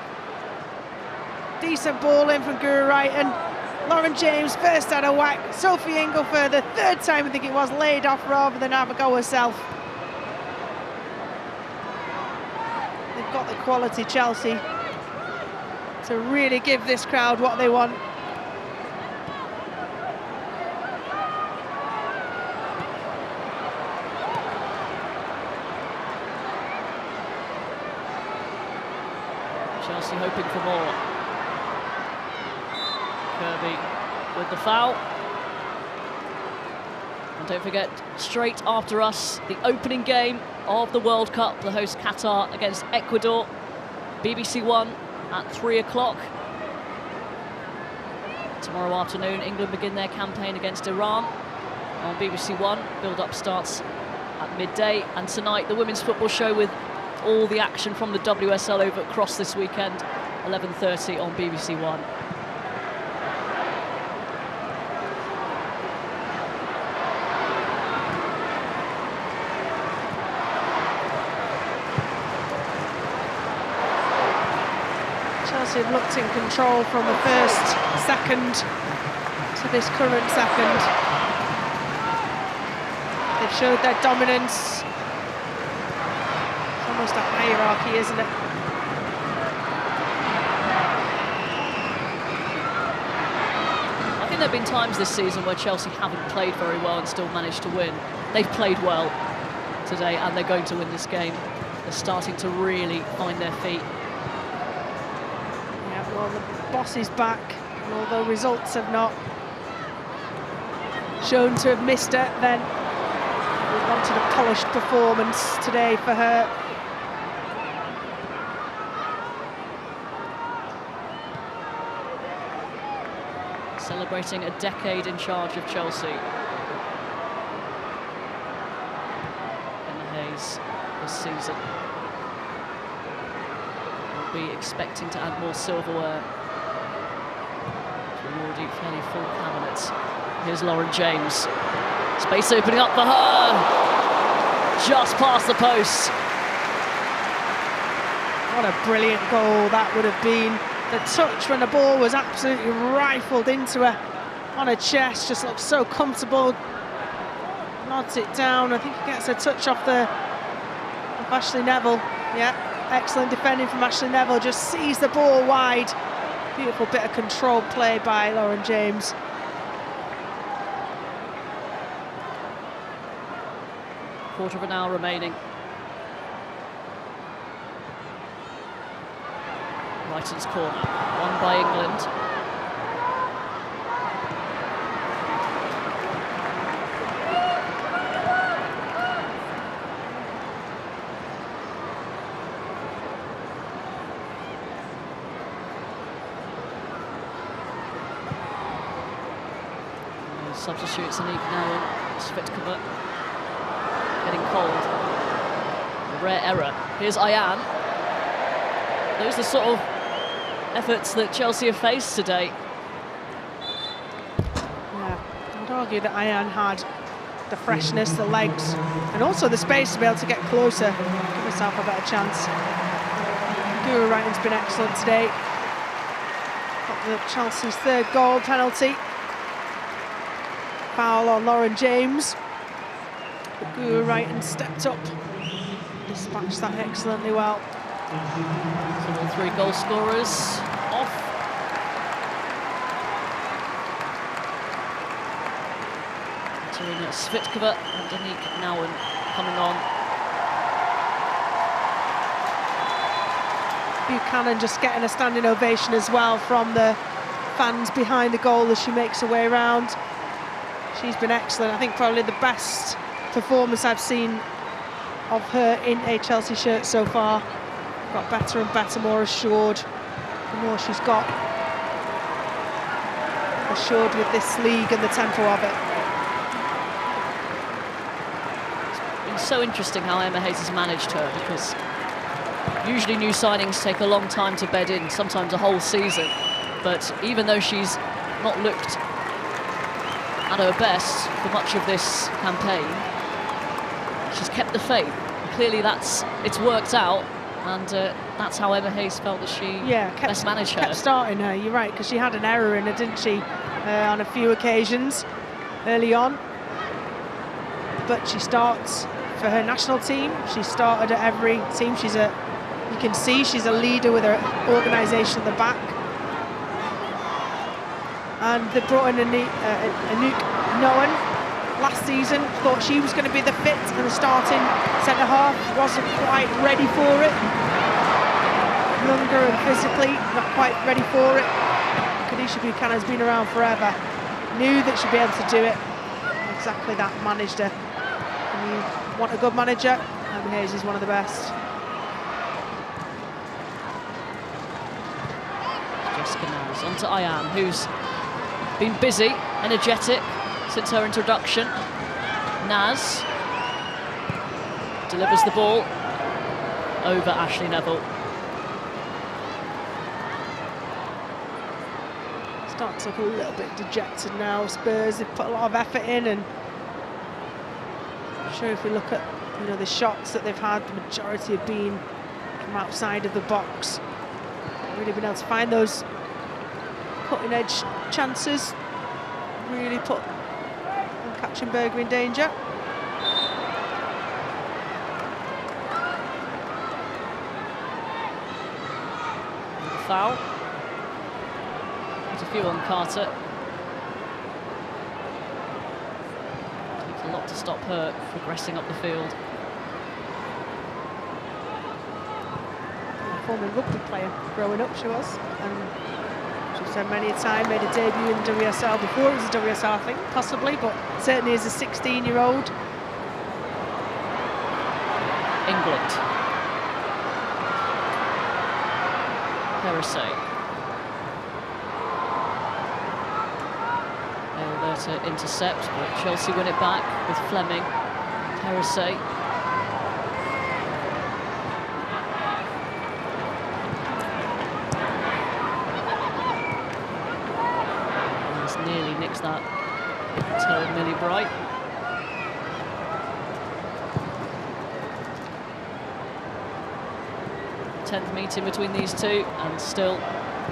Decent ball in from Guru Wrighton. Lauren James first had a whack. Sophie Ingle for the 3rd time, I think it was, laid off rather than have a go herself. They've got the quality, Chelsea, to really give this crowd what they want. Chelsea hoping for more. Kirby with the foul. And don't forget, straight after us, the opening game of the World Cup, the host Qatar against Ecuador. BBC One at 3 o'clock. Tomorrow afternoon, England begin their campaign against Iran on BBC One. Build-up starts at midday. And tonight, the Women's Football Show with all the action from the WSL over across this weekend, 11:30 on BBC One. Chelsea have looked in control from the first second to this current second. They've showed their dominance. It's almost a hierarchy, isn't it? I think there have been times this season where Chelsea haven't played very well and still managed to win. They've played well today and they're going to win this game. They're starting to really find their feet. Well, the boss is back, and although results have not shown to have missed it, then we wanted a polished performance today for her. Celebrating a decade in charge of Chelsea. Emma Hayes this season. Be expecting to add more silverware to an already fairly full cabinet. Here's Lauren James. Space opening up for her. Just past the post. What a brilliant goal that would have been. The touch when the ball was absolutely rifled into her on her chest, just looks so comfortable. Nods it down. I think he gets a touch off of Ashley Neville. Yeah. Excellent defending from Ashley Neville, just sees the ball wide. Beautiful bit of controlled play by Lauren James. Quarter of an hour remaining. Brighton's corner, won by England. Substitutes Anik now, Svitkova getting cold. A rare error. Here's Ayan. Those are the sort of efforts that Chelsea have faced today. Yeah, I'd argue that Ayan had the freshness, the legs, and also the space to be able to get closer, give herself a better chance. Guru Wrighton's been excellent today. Got the Chelsea's third goal penalty. Foul on Lauren James. But Guru Wrighton stepped up, dispatched that excellently well. So all three goal scorers off. Katerina Svitkova and Anik Nouwen coming on. Buchanan just getting a standing ovation as well from the fans behind the goal as she makes her way around. She's been excellent. I think probably the best performance I've seen of her in a Chelsea shirt so far. Got better and better, more assured. The more she's got assured with this league and the tempo of it. It's been so interesting how Emma Hayes has managed her, because usually new signings take a long time to bed in, sometimes a whole season. But even though she's not looked at her best for much of this campaign, she's kept the faith. Clearly it's worked out, and that's how Emma Hayes felt that she best managed her. Kept starting her, you're right, because she had an error in her, didn't she, on a few occasions early on. But she starts for her national team. She started at every team. You can see she's a leader with her organisation at the back. And they brought in Anik Nouwen last season. Thought she was going to be the fit and the starting centre half. Wasn't quite ready for it. younger and physically not quite ready for it. Kadisha Buchanan's been around forever. Knew that she'd be able to do it. Exactly that, managed her. And you want a good manager, and Hayes is one of the best. Jessica Naz onto Ayan, who's been busy, energetic since her introduction. Naz delivers the ball over Ashley Neville. Starts to look a little bit dejected now. Spurs, they've put a lot of effort in, and I'm sure if we look at the shots that they've had, the majority have been from outside of the box. Really been able to find those cutting edge chances. Really put Katzenberger in danger. Foul. There's a few on Carter. Takes a lot to stop her progressing up the field. A former rugby player growing up, she was, and she's said many a time made a debut in WSL before it was a WSL, I think, possibly, but certainly as a 16-year-old. England. Perisset. They're there to intercept, but Chelsea win it back with Fleming. Perisset. He's nearly nicks that toe of Millie Bright. Tenth meeting between these two, and still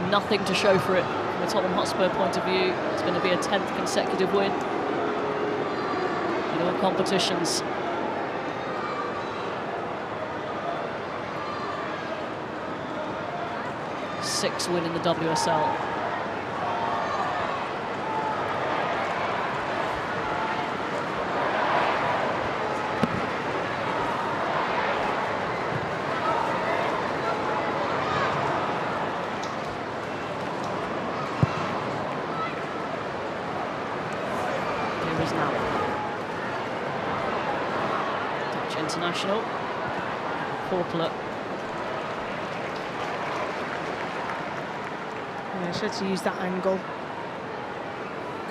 nothing to show for it from a Tottenham Hotspur point of view. It's going to be a 10th consecutive win in all competitions. Sixth win in the WSL. International. Corplet. Yeah, she had to use that angle.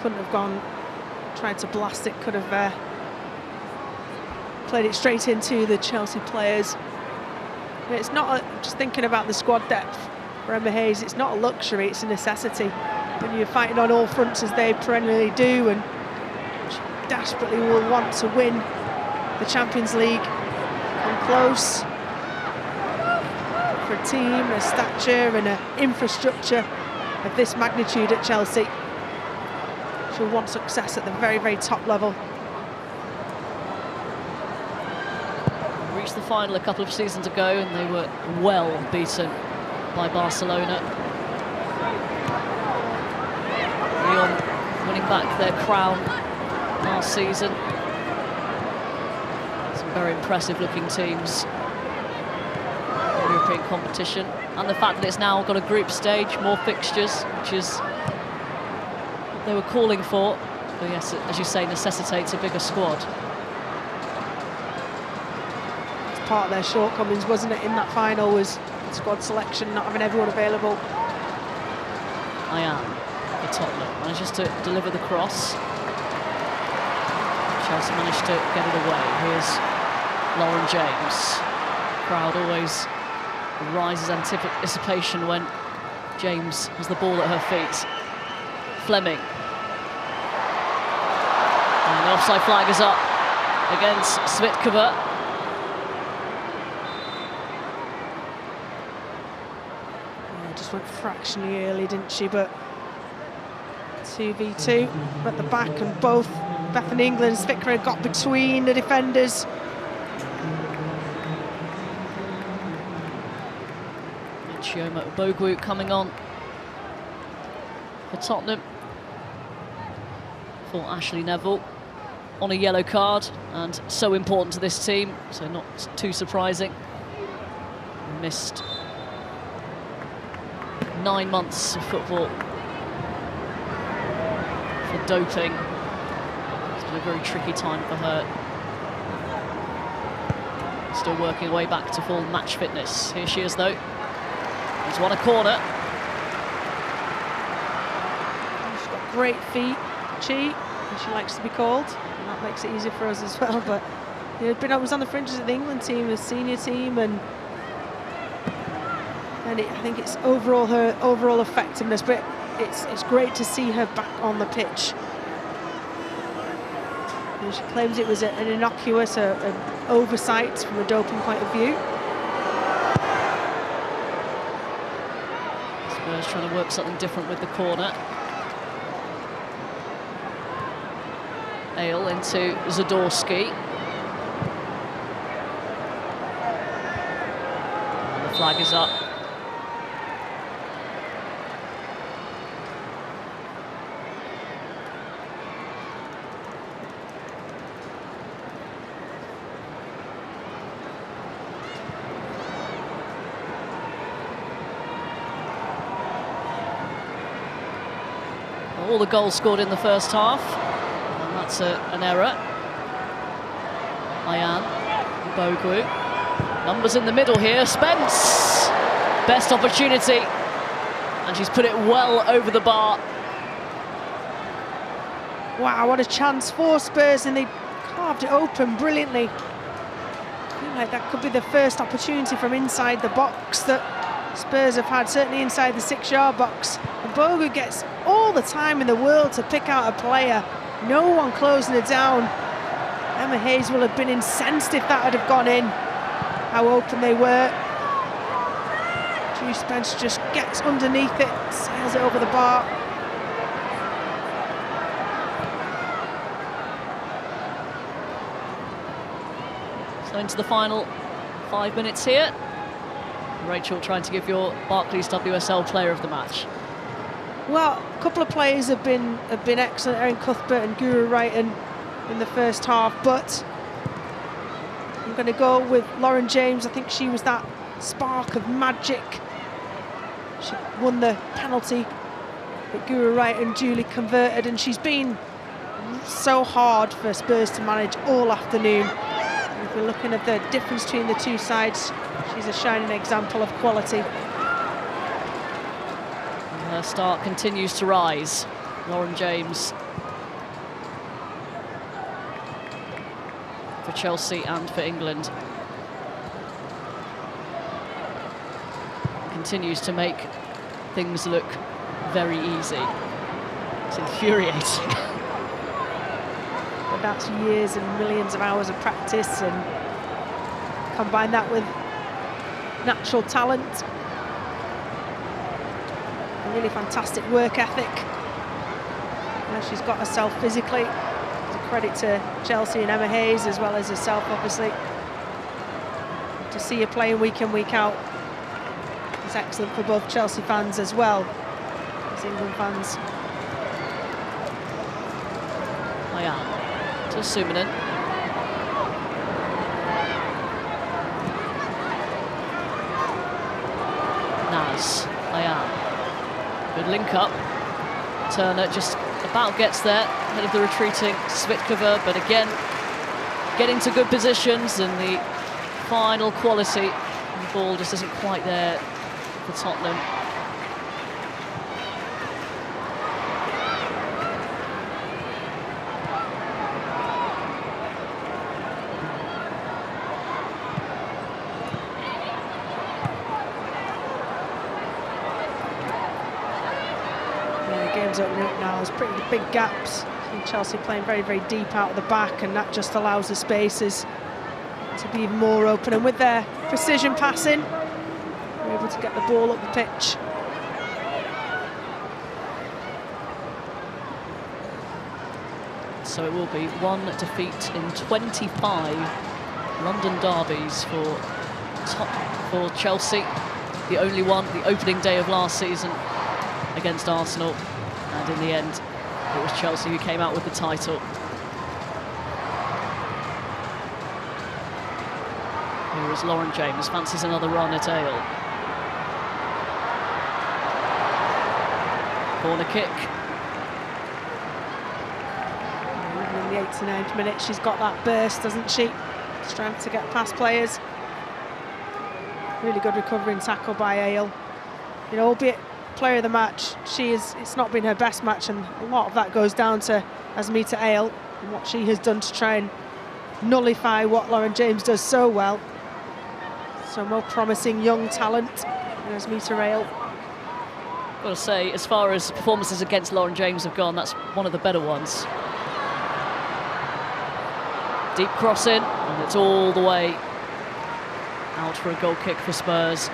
Couldn't have gone, tried to blast it, could have played it straight into the Chelsea players. It's not, just thinking about the squad depth for Emma Hayes, it's not a luxury, it's a necessity. When you're fighting on all fronts as they perennially do, and she desperately will want to win the Champions League, come close. For a team, a stature and an infrastructure of this magnitude at Chelsea, she'll want success at the very, very top level. Reached the final a couple of seasons ago and they were well beaten by Barcelona. Lyon winning back their crown last season. Very impressive looking teams in European competition, and the fact that it's now got a group stage, more fixtures, which is what they were calling for. But yes, as you say, necessitates a bigger squad. It's part of their shortcomings, wasn't it, in that final, was squad selection, not having everyone available. Ayan for Tottenham manages to deliver the cross. Chelsea managed to get it away. Here's Lauren James. Crowd always rises anticipation when James has the ball at her feet. Fleming. And the offside flag is up against Svitkova. Yeah, just went fractionally early, didn't she? But 2v2 at the back, and both Bethany England and Svitkova got between the defenders. Chioma Bogu coming on for Tottenham for Ashley Neville on a yellow card, and so important to this team, so not too surprising. Missed 9 months of football for doping. It's been a very tricky time for her. Still working her way back to full match fitness. Here she is, though. He's won a corner. She's got great feet, Chi, as she likes to be called. And that makes it easier for us as well. But I was on the fringes of the England team, the senior team, and I think it's overall her overall effectiveness. But it's great to see her back on the pitch. And she claims it was an innocuous, an oversight from a doping point of view. Spurs trying to work something different with the corner. Ale into Zadorsky. And the flag is up. All the goals scored in the first half, and that's an error. Ayan, Bogu. Numbers in the middle here. Spence, best opportunity, and she's put it well over the bar. Wow, what a chance for Spurs, and they carved it open brilliantly. I feel like that could be the first opportunity from inside the box that Spurs have had, certainly inside the 6-yard box. And Bogu gets all the time in the world to pick out a player. No one closing it down. Emma Hayes will have been incensed if that had gone in, how open they were. Drew Spence just gets underneath it, sails it over the bar. So into the final 5 minutes here. Rachel, trying to give your Barclays WSL player of the match. Well, a couple of players have been excellent. Erin Cuthbert and Guru Wrighton in the first half, but I'm going to go with Lauren James. I think she was that spark of magic. She won the penalty that Guru Wrighton duly converted, and she's been so hard for Spurs to manage all afternoon. And if we're looking at the difference between the two sides, she's a shining example of quality. Her start continues to rise. Lauren James for Chelsea and for England. Continues to make things look very easy. It's infuriating. But that's years and millions of hours of practice, and combine that with natural talent. A really fantastic work ethic. And she's got herself physically. It's a credit to Chelsea and Emma Hayes, as well as herself, obviously. To see her playing week in, week out is excellent for both Chelsea fans as well as England fans. Ayan to Suminen. Naz, Ayan. Good link up. Turner just about gets there, ahead of the retreating Svitkova, but again, getting to good positions, and the final quality, the ball just isn't quite there for Tottenham. Opening up now, there's pretty big gaps. Chelsea playing very, very deep out of the back, and that just allows the spaces to be even more open. And with their precision passing, they're able to get the ball up the pitch. So it will be one defeat in 25 London derbies for Chelsea. The only one, the opening day of last season against Arsenal. And in the end, it was Chelsea who came out with the title. Here is Lauren James, fancies another run at Ale. Corner kick. Even in the 89th minute, she's got that burst, doesn't she? Strength to get past players. Really good recovering tackle by Ale. You know, albeit player of the match, it's not been her best match, and a lot of that goes down to Asmita Ale and what she has done to try and nullify what Lauren James does so well. So more promising young talent than Asmita Ale. Got to say, as far as performances against Lauren James have gone, that's one of the better ones. Deep cross in, and it's all the way out for a goal kick for Spurs.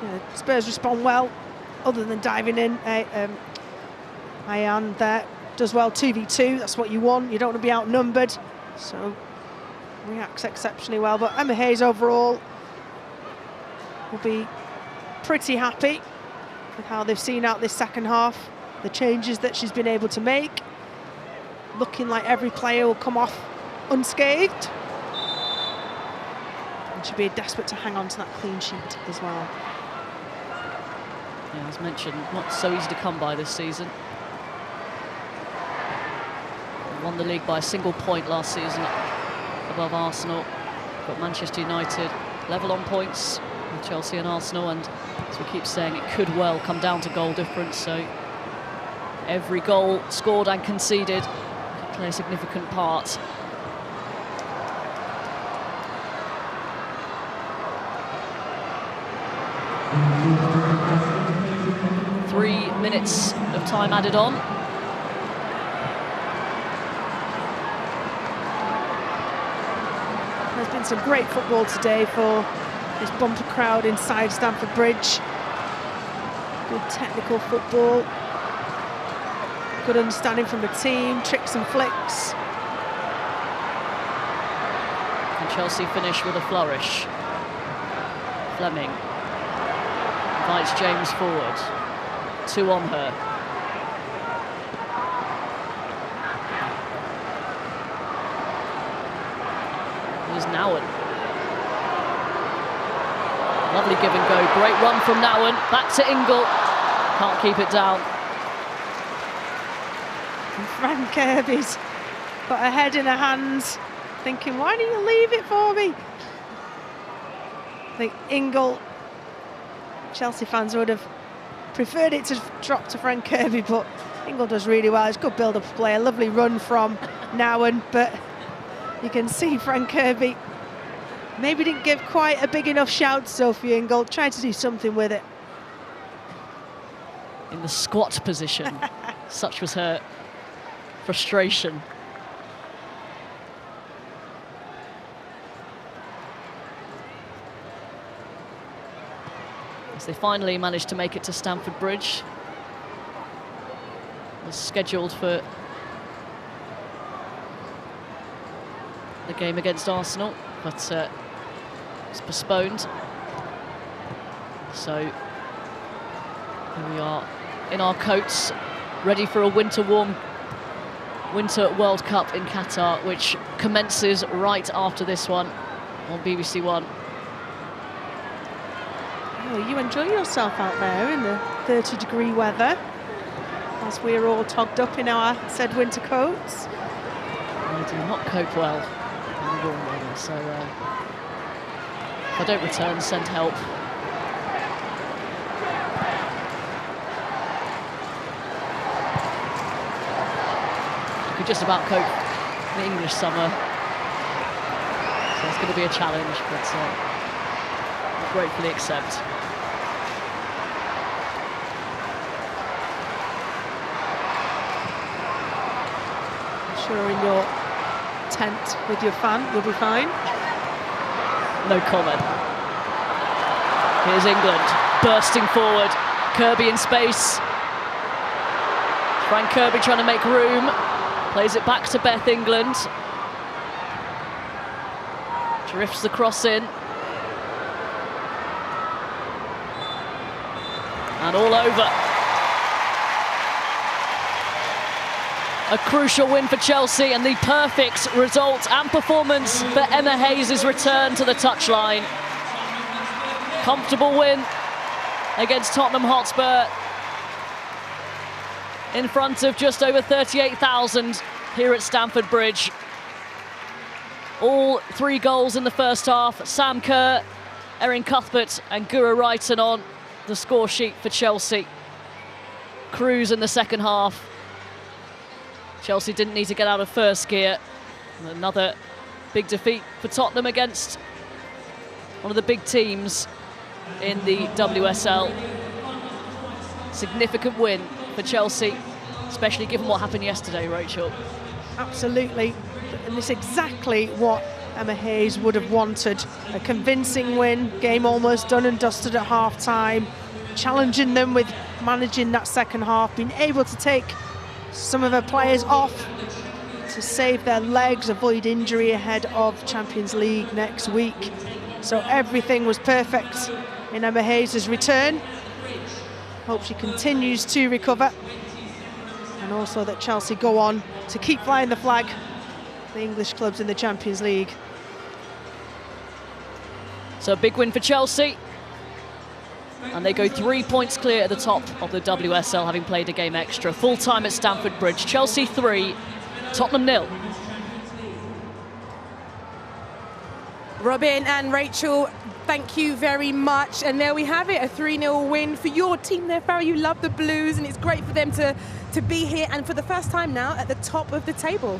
Yeah, Spurs respond well, other than diving in. Ayan there does well 2v2, that's what you want. You don't want to be outnumbered, so reacts exceptionally well. But Emma Hayes overall will be pretty happy with how they've seen out this second half, the changes that she's been able to make. Looking like every player will come off unscathed. And she'll be desperate to hang on to that clean sheet as well. Yeah, as mentioned, not so easy to come by this season. Won the league by a single point last season above Arsenal. Got Manchester United level on points with Chelsea and Arsenal, and as we keep saying, it could well come down to goal difference, so every goal scored and conceded could play a significant part. Three minutes of time added on. There's been some great football today for this bumper crowd inside Stamford Bridge. Good technical football. Good understanding from the team, tricks and flicks. And Chelsea finish with a flourish. Fleming invites James forward. Two on her. Here's Nowen. Lovely give and go. Great run from Nowen. Back to Ingle. Can't keep it down. And Fran Kirby's got her head in her hands, thinking, why didn't you leave it for me? I think Ingle, Chelsea fans would have preferred it to drop to Fran Kirby, but Ingle does really well. It's good build-up play, a lovely run from Nowen, but you can see Fran Kirby maybe didn't give quite a big enough shout to Sophie Ingle, tried to do something with it. In the squat position, such was her frustration. As they finally managed to make it to Stamford Bridge. It was scheduled for the game against Arsenal, but it's postponed. So here we are in our coats, ready for a Winter World Cup in Qatar, which commences right after this one on BBC One. Oh, you enjoy yourself out there in the 30-degree weather, as we're all togged up in our said winter coats. I do not cope well in the warm weather, so if I don't return, send help. I could just about cope in the English summer, so it's going to be a challenge, but I gratefully accept. Sure, in your tent with your fan, you'll be fine. No comment. Here's England bursting forward. Kirby in space. Fran Kirby trying to make room. Plays it back to Beth England. Drifts the cross in. And all over. A crucial win for Chelsea and the perfect result and performance for Emma Hayes' return to the touchline. Comfortable win against Tottenham Hotspur in front of just over 38,000 here at Stamford Bridge. All 3 goals in the first half. Sam Kerr, Erin Cuthbert and Gura Wrighton on the score sheet for Chelsea. Cruz in the second half. Chelsea didn't need to get out of first gear. Another big defeat for Tottenham against one of the big teams in the WSL. Significant win for Chelsea, especially given what happened yesterday, Rachel. Absolutely, and it's exactly what Emma Hayes would have wanted. A convincing win, game almost done and dusted at half-time, challenging them with managing that second half, being able to take some of her players off to save their legs, avoid injury ahead of Champions League next week. So everything was perfect in Emma Hayes' return. Hope she continues to recover, and also that Chelsea go on to keep flying the flag, the English clubs in the Champions League. So a big win for Chelsea, and they go 3 points clear at the top of the WSL, having played a game extra. Full time at Stamford Bridge. Chelsea 3, Tottenham 0. Robin and Rachel, thank you very much. And there we have it, a 3-0 win for your team there, Farah. You love the Blues, and it's great for them to be here, and for the first time now at the top of the table.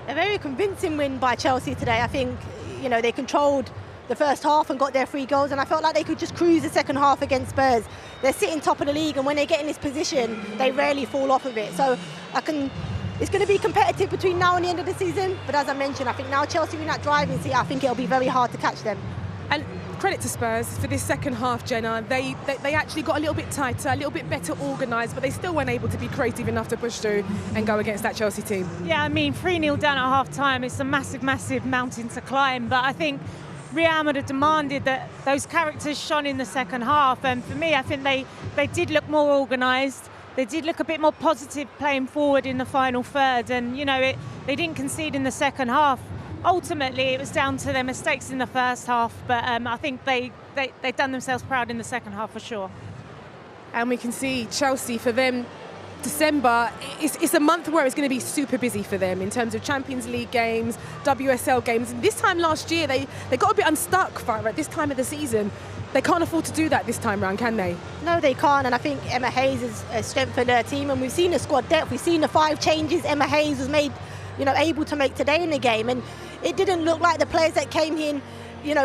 A very convincing win by Chelsea today. I think, you know, they controlled the first half and got their 3 goals, and I felt like they could just cruise the second half against Spurs. They're sitting top of the league, and when they get in this position, they rarely fall off of it. So it's going to be competitive between now and the end of the season, but as I mentioned, I think now Chelsea in that driving seat, I think it'll be very hard to catch them. And credit to Spurs for this second half, Jenna. They actually got a little bit tighter, a little bit better organised, but they still weren't able to be creative enough to push through and go against that Chelsea team. Yeah, I mean, 3-0 down at half-time, it's a massive, massive mountain to climb, but I think Real Madrid demanded that those characters shone in the second half, and for me, I think they did look more organised. They did look a bit more positive playing forward in the final third, and you know, they didn't concede in the second half. Ultimately, it was down to their mistakes in the first half, but I think they've done themselves proud in the second half for sure. And we can see Chelsea, for them, December, it's a month where it's going to be super busy for them in terms of Champions League games, WSL games. And this time last year, they got a bit unstuck, Farah, at this time of the season. They can't afford to do that this time round, can they? No, they can't, and I think Emma Hayes has strengthened her team, and we've seen the squad depth. We've seen the 5 changes Emma Hayes was able to make today in the game, and it didn't look like the players that came in,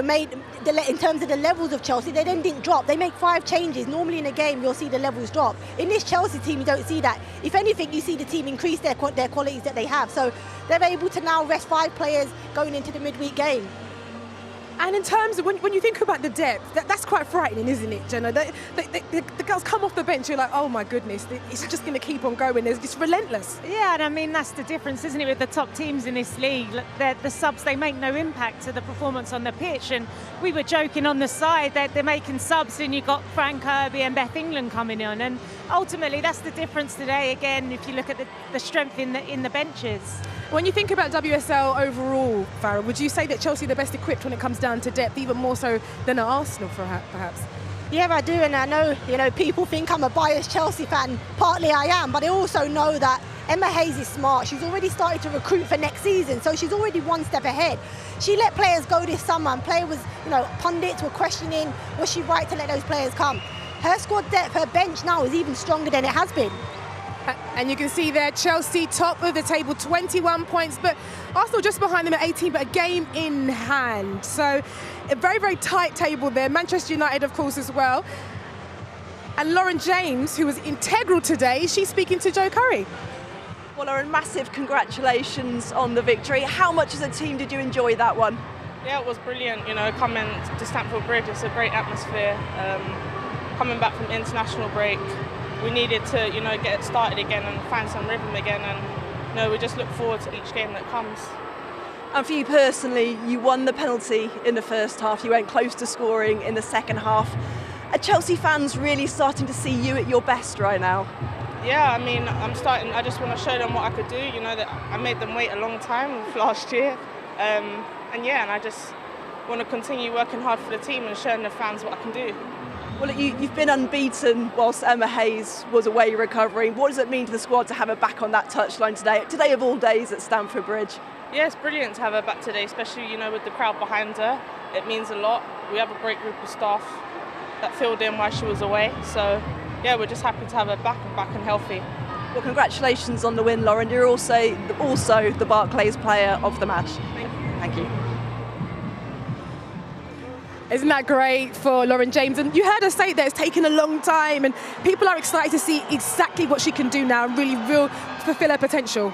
made in terms of the levels of Chelsea, they then didn't drop. They make 5 changes. Normally in a game, you'll see the levels drop. In this Chelsea team, you don't see that. If anything, you see the team increase their qualities that they have. So they're able to now rest 5 players going into the midweek game. And in terms of when you think about the depth, that's quite frightening, isn't it, Jenna? The girls come off the bench, you're like, oh my goodness, it's just going to keep on going. It's relentless. Yeah, and I mean, that's the difference, isn't it, with the top teams in this league? The subs, they make no impact to the performance on the pitch. And we were joking on the side that they're making subs, and you've got Fran Kirby and Beth England coming on. And ultimately, that's the difference today, again, if you look at the strength in the benches. When you think about WSL overall, Farah, would you say that Chelsea are the best equipped when it comes down to depth, even more so than Arsenal, perhaps? Yeah, I do, and I know, people think I'm a biased Chelsea fan. Partly I am, but I also know that Emma Hayes is smart. She's already started to recruit for next season, so she's already one step ahead. She let players go this summer, and pundits were questioning, was she right to let those players come? Her squad depth, her bench now is even stronger than it has been. And you can see there, Chelsea top of the table, 21 points, but Arsenal just behind them at 18, but a game in hand. So a very, very tight table there. Manchester United, of course, as well. And Lauren James, who was integral today, she's speaking to Joe Curry. Well, Lauren, massive congratulations on the victory. How much as a team did you enjoy that one? Yeah, it was brilliant. Coming to Stamford Bridge, it's a great atmosphere. Coming back from international break, we needed to, get started again and find some rhythm again, and we just look forward to each game that comes. And for you personally, you won the penalty in the first half. You went close to scoring in the second half. Are Chelsea fans really starting to see you at your best right now? Yeah, I mean, I just want to show them what I could do. That I made them wait a long time last year, and I just want to continue working hard for the team and showing the fans what I can do. Well, you've been unbeaten whilst Emma Hayes was away recovering. What does it mean to the squad to have her back on that touchline today of all days at Stamford Bridge? Yeah, it's brilliant to have her back today, especially, you know, with the crowd behind her. It means a lot. We have a great group of staff that filled in while she was away. So, yeah, we're just happy to have her back and healthy. Well, congratulations on the win, Lauren. You're also the Barclays Player of the Match. Thank you. Isn't that great for Lauren James? And you heard her say that it's taken a long time and people are excited to see exactly what she can do now and really fulfill her potential.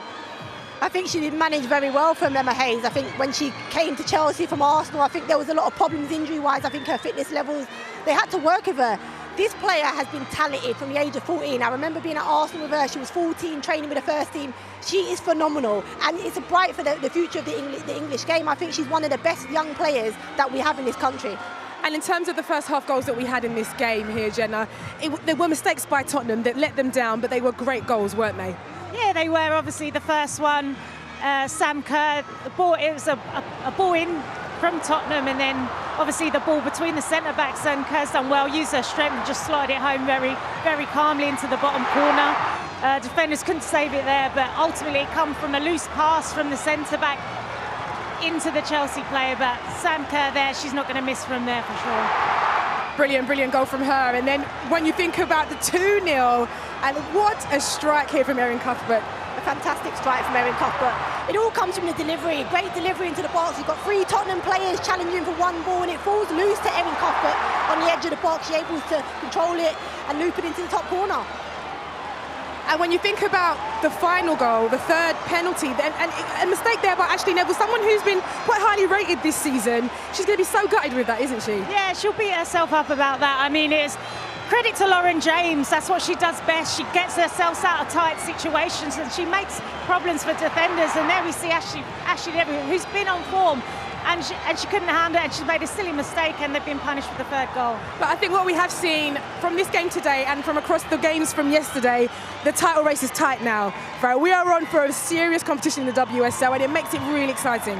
I think she did manage very well from Emma Hayes. I think when she came to Chelsea from Arsenal, I think there was a lot of problems injury-wise. I think her fitness levels, they had to work with her. This player has been talented from the age of 14. I remember being at Arsenal with her. She was 14, training with the first team. She is phenomenal, and it's bright for the future of the English game. I think she's one of the best young players that we have in this country. And in terms of the first half goals that we had in this game here, Jenna, there were mistakes by Tottenham that let them down, but they were great goals, weren't they? Yeah, they were. Obviously, the first one, Sam Kerr, it was a ball in from Tottenham, and then obviously the ball between the centre-backs, and Kerr's done well, used her strength and just slide it home very, very calmly into the bottom corner. Defenders couldn't save it there, but ultimately it come from a loose pass from the centre-back into the Chelsea player, but Sam Kerr there, she's not going to miss from there for sure. Brilliant, brilliant goal from her. And then when you think about the 2-0, and what a strike here from Erin Cuthbert. A fantastic strike from Erin Cuthbert. It all comes from the delivery, great delivery into the box. You've got 3 Tottenham players challenging for one ball, and it falls loose to Erin Cuthbert on the edge of the box. She's able to control it and loop it into the top corner. And when you think about the final goal, the third penalty, and a mistake there by Ashley Neville, someone who's been quite highly rated this season, she's going to be so gutted with that, isn't she? Yeah, she'll beat herself up about that. I mean, it's credit to Lauren James. That's what she does best. She gets herself out of tight situations and she makes problems for defenders. And there we see Ashley Neville, who's been on form. And she couldn't handle it, and she made a silly mistake, and they've been punished for the third goal. But I think what we have seen from this game today and from across the games from yesterday, the title race is tight now. Right? We are on for a serious competition in the WSL, and it makes it really exciting.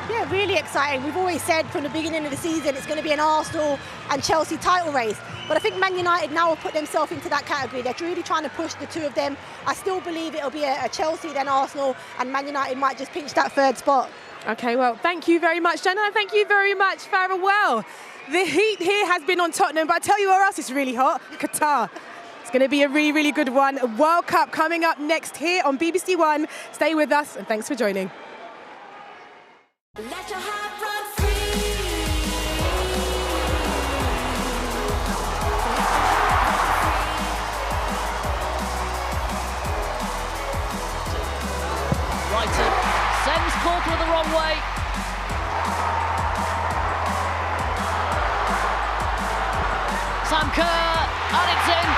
Yeah, really exciting. We've always said from the beginning of the season it's going to be an Arsenal and Chelsea title race. But I think Man United now have put themselves into that category. They're really trying to push the two of them. I still believe it'll be a Chelsea, then Arsenal, and Man United might just pinch that third spot. Okay, well, thank you very much, Jenna, and thank you very much, Farewell. The heat here has been on Tottenham, but I tell you where else it's really hot, Qatar. It's going to be a really, really good one. World Cup coming up next here on BBC One. Stay with us, and thanks for joining. Let your heart run free. Brighton sends Corker the wrong way. Sam Kerr, and it's in.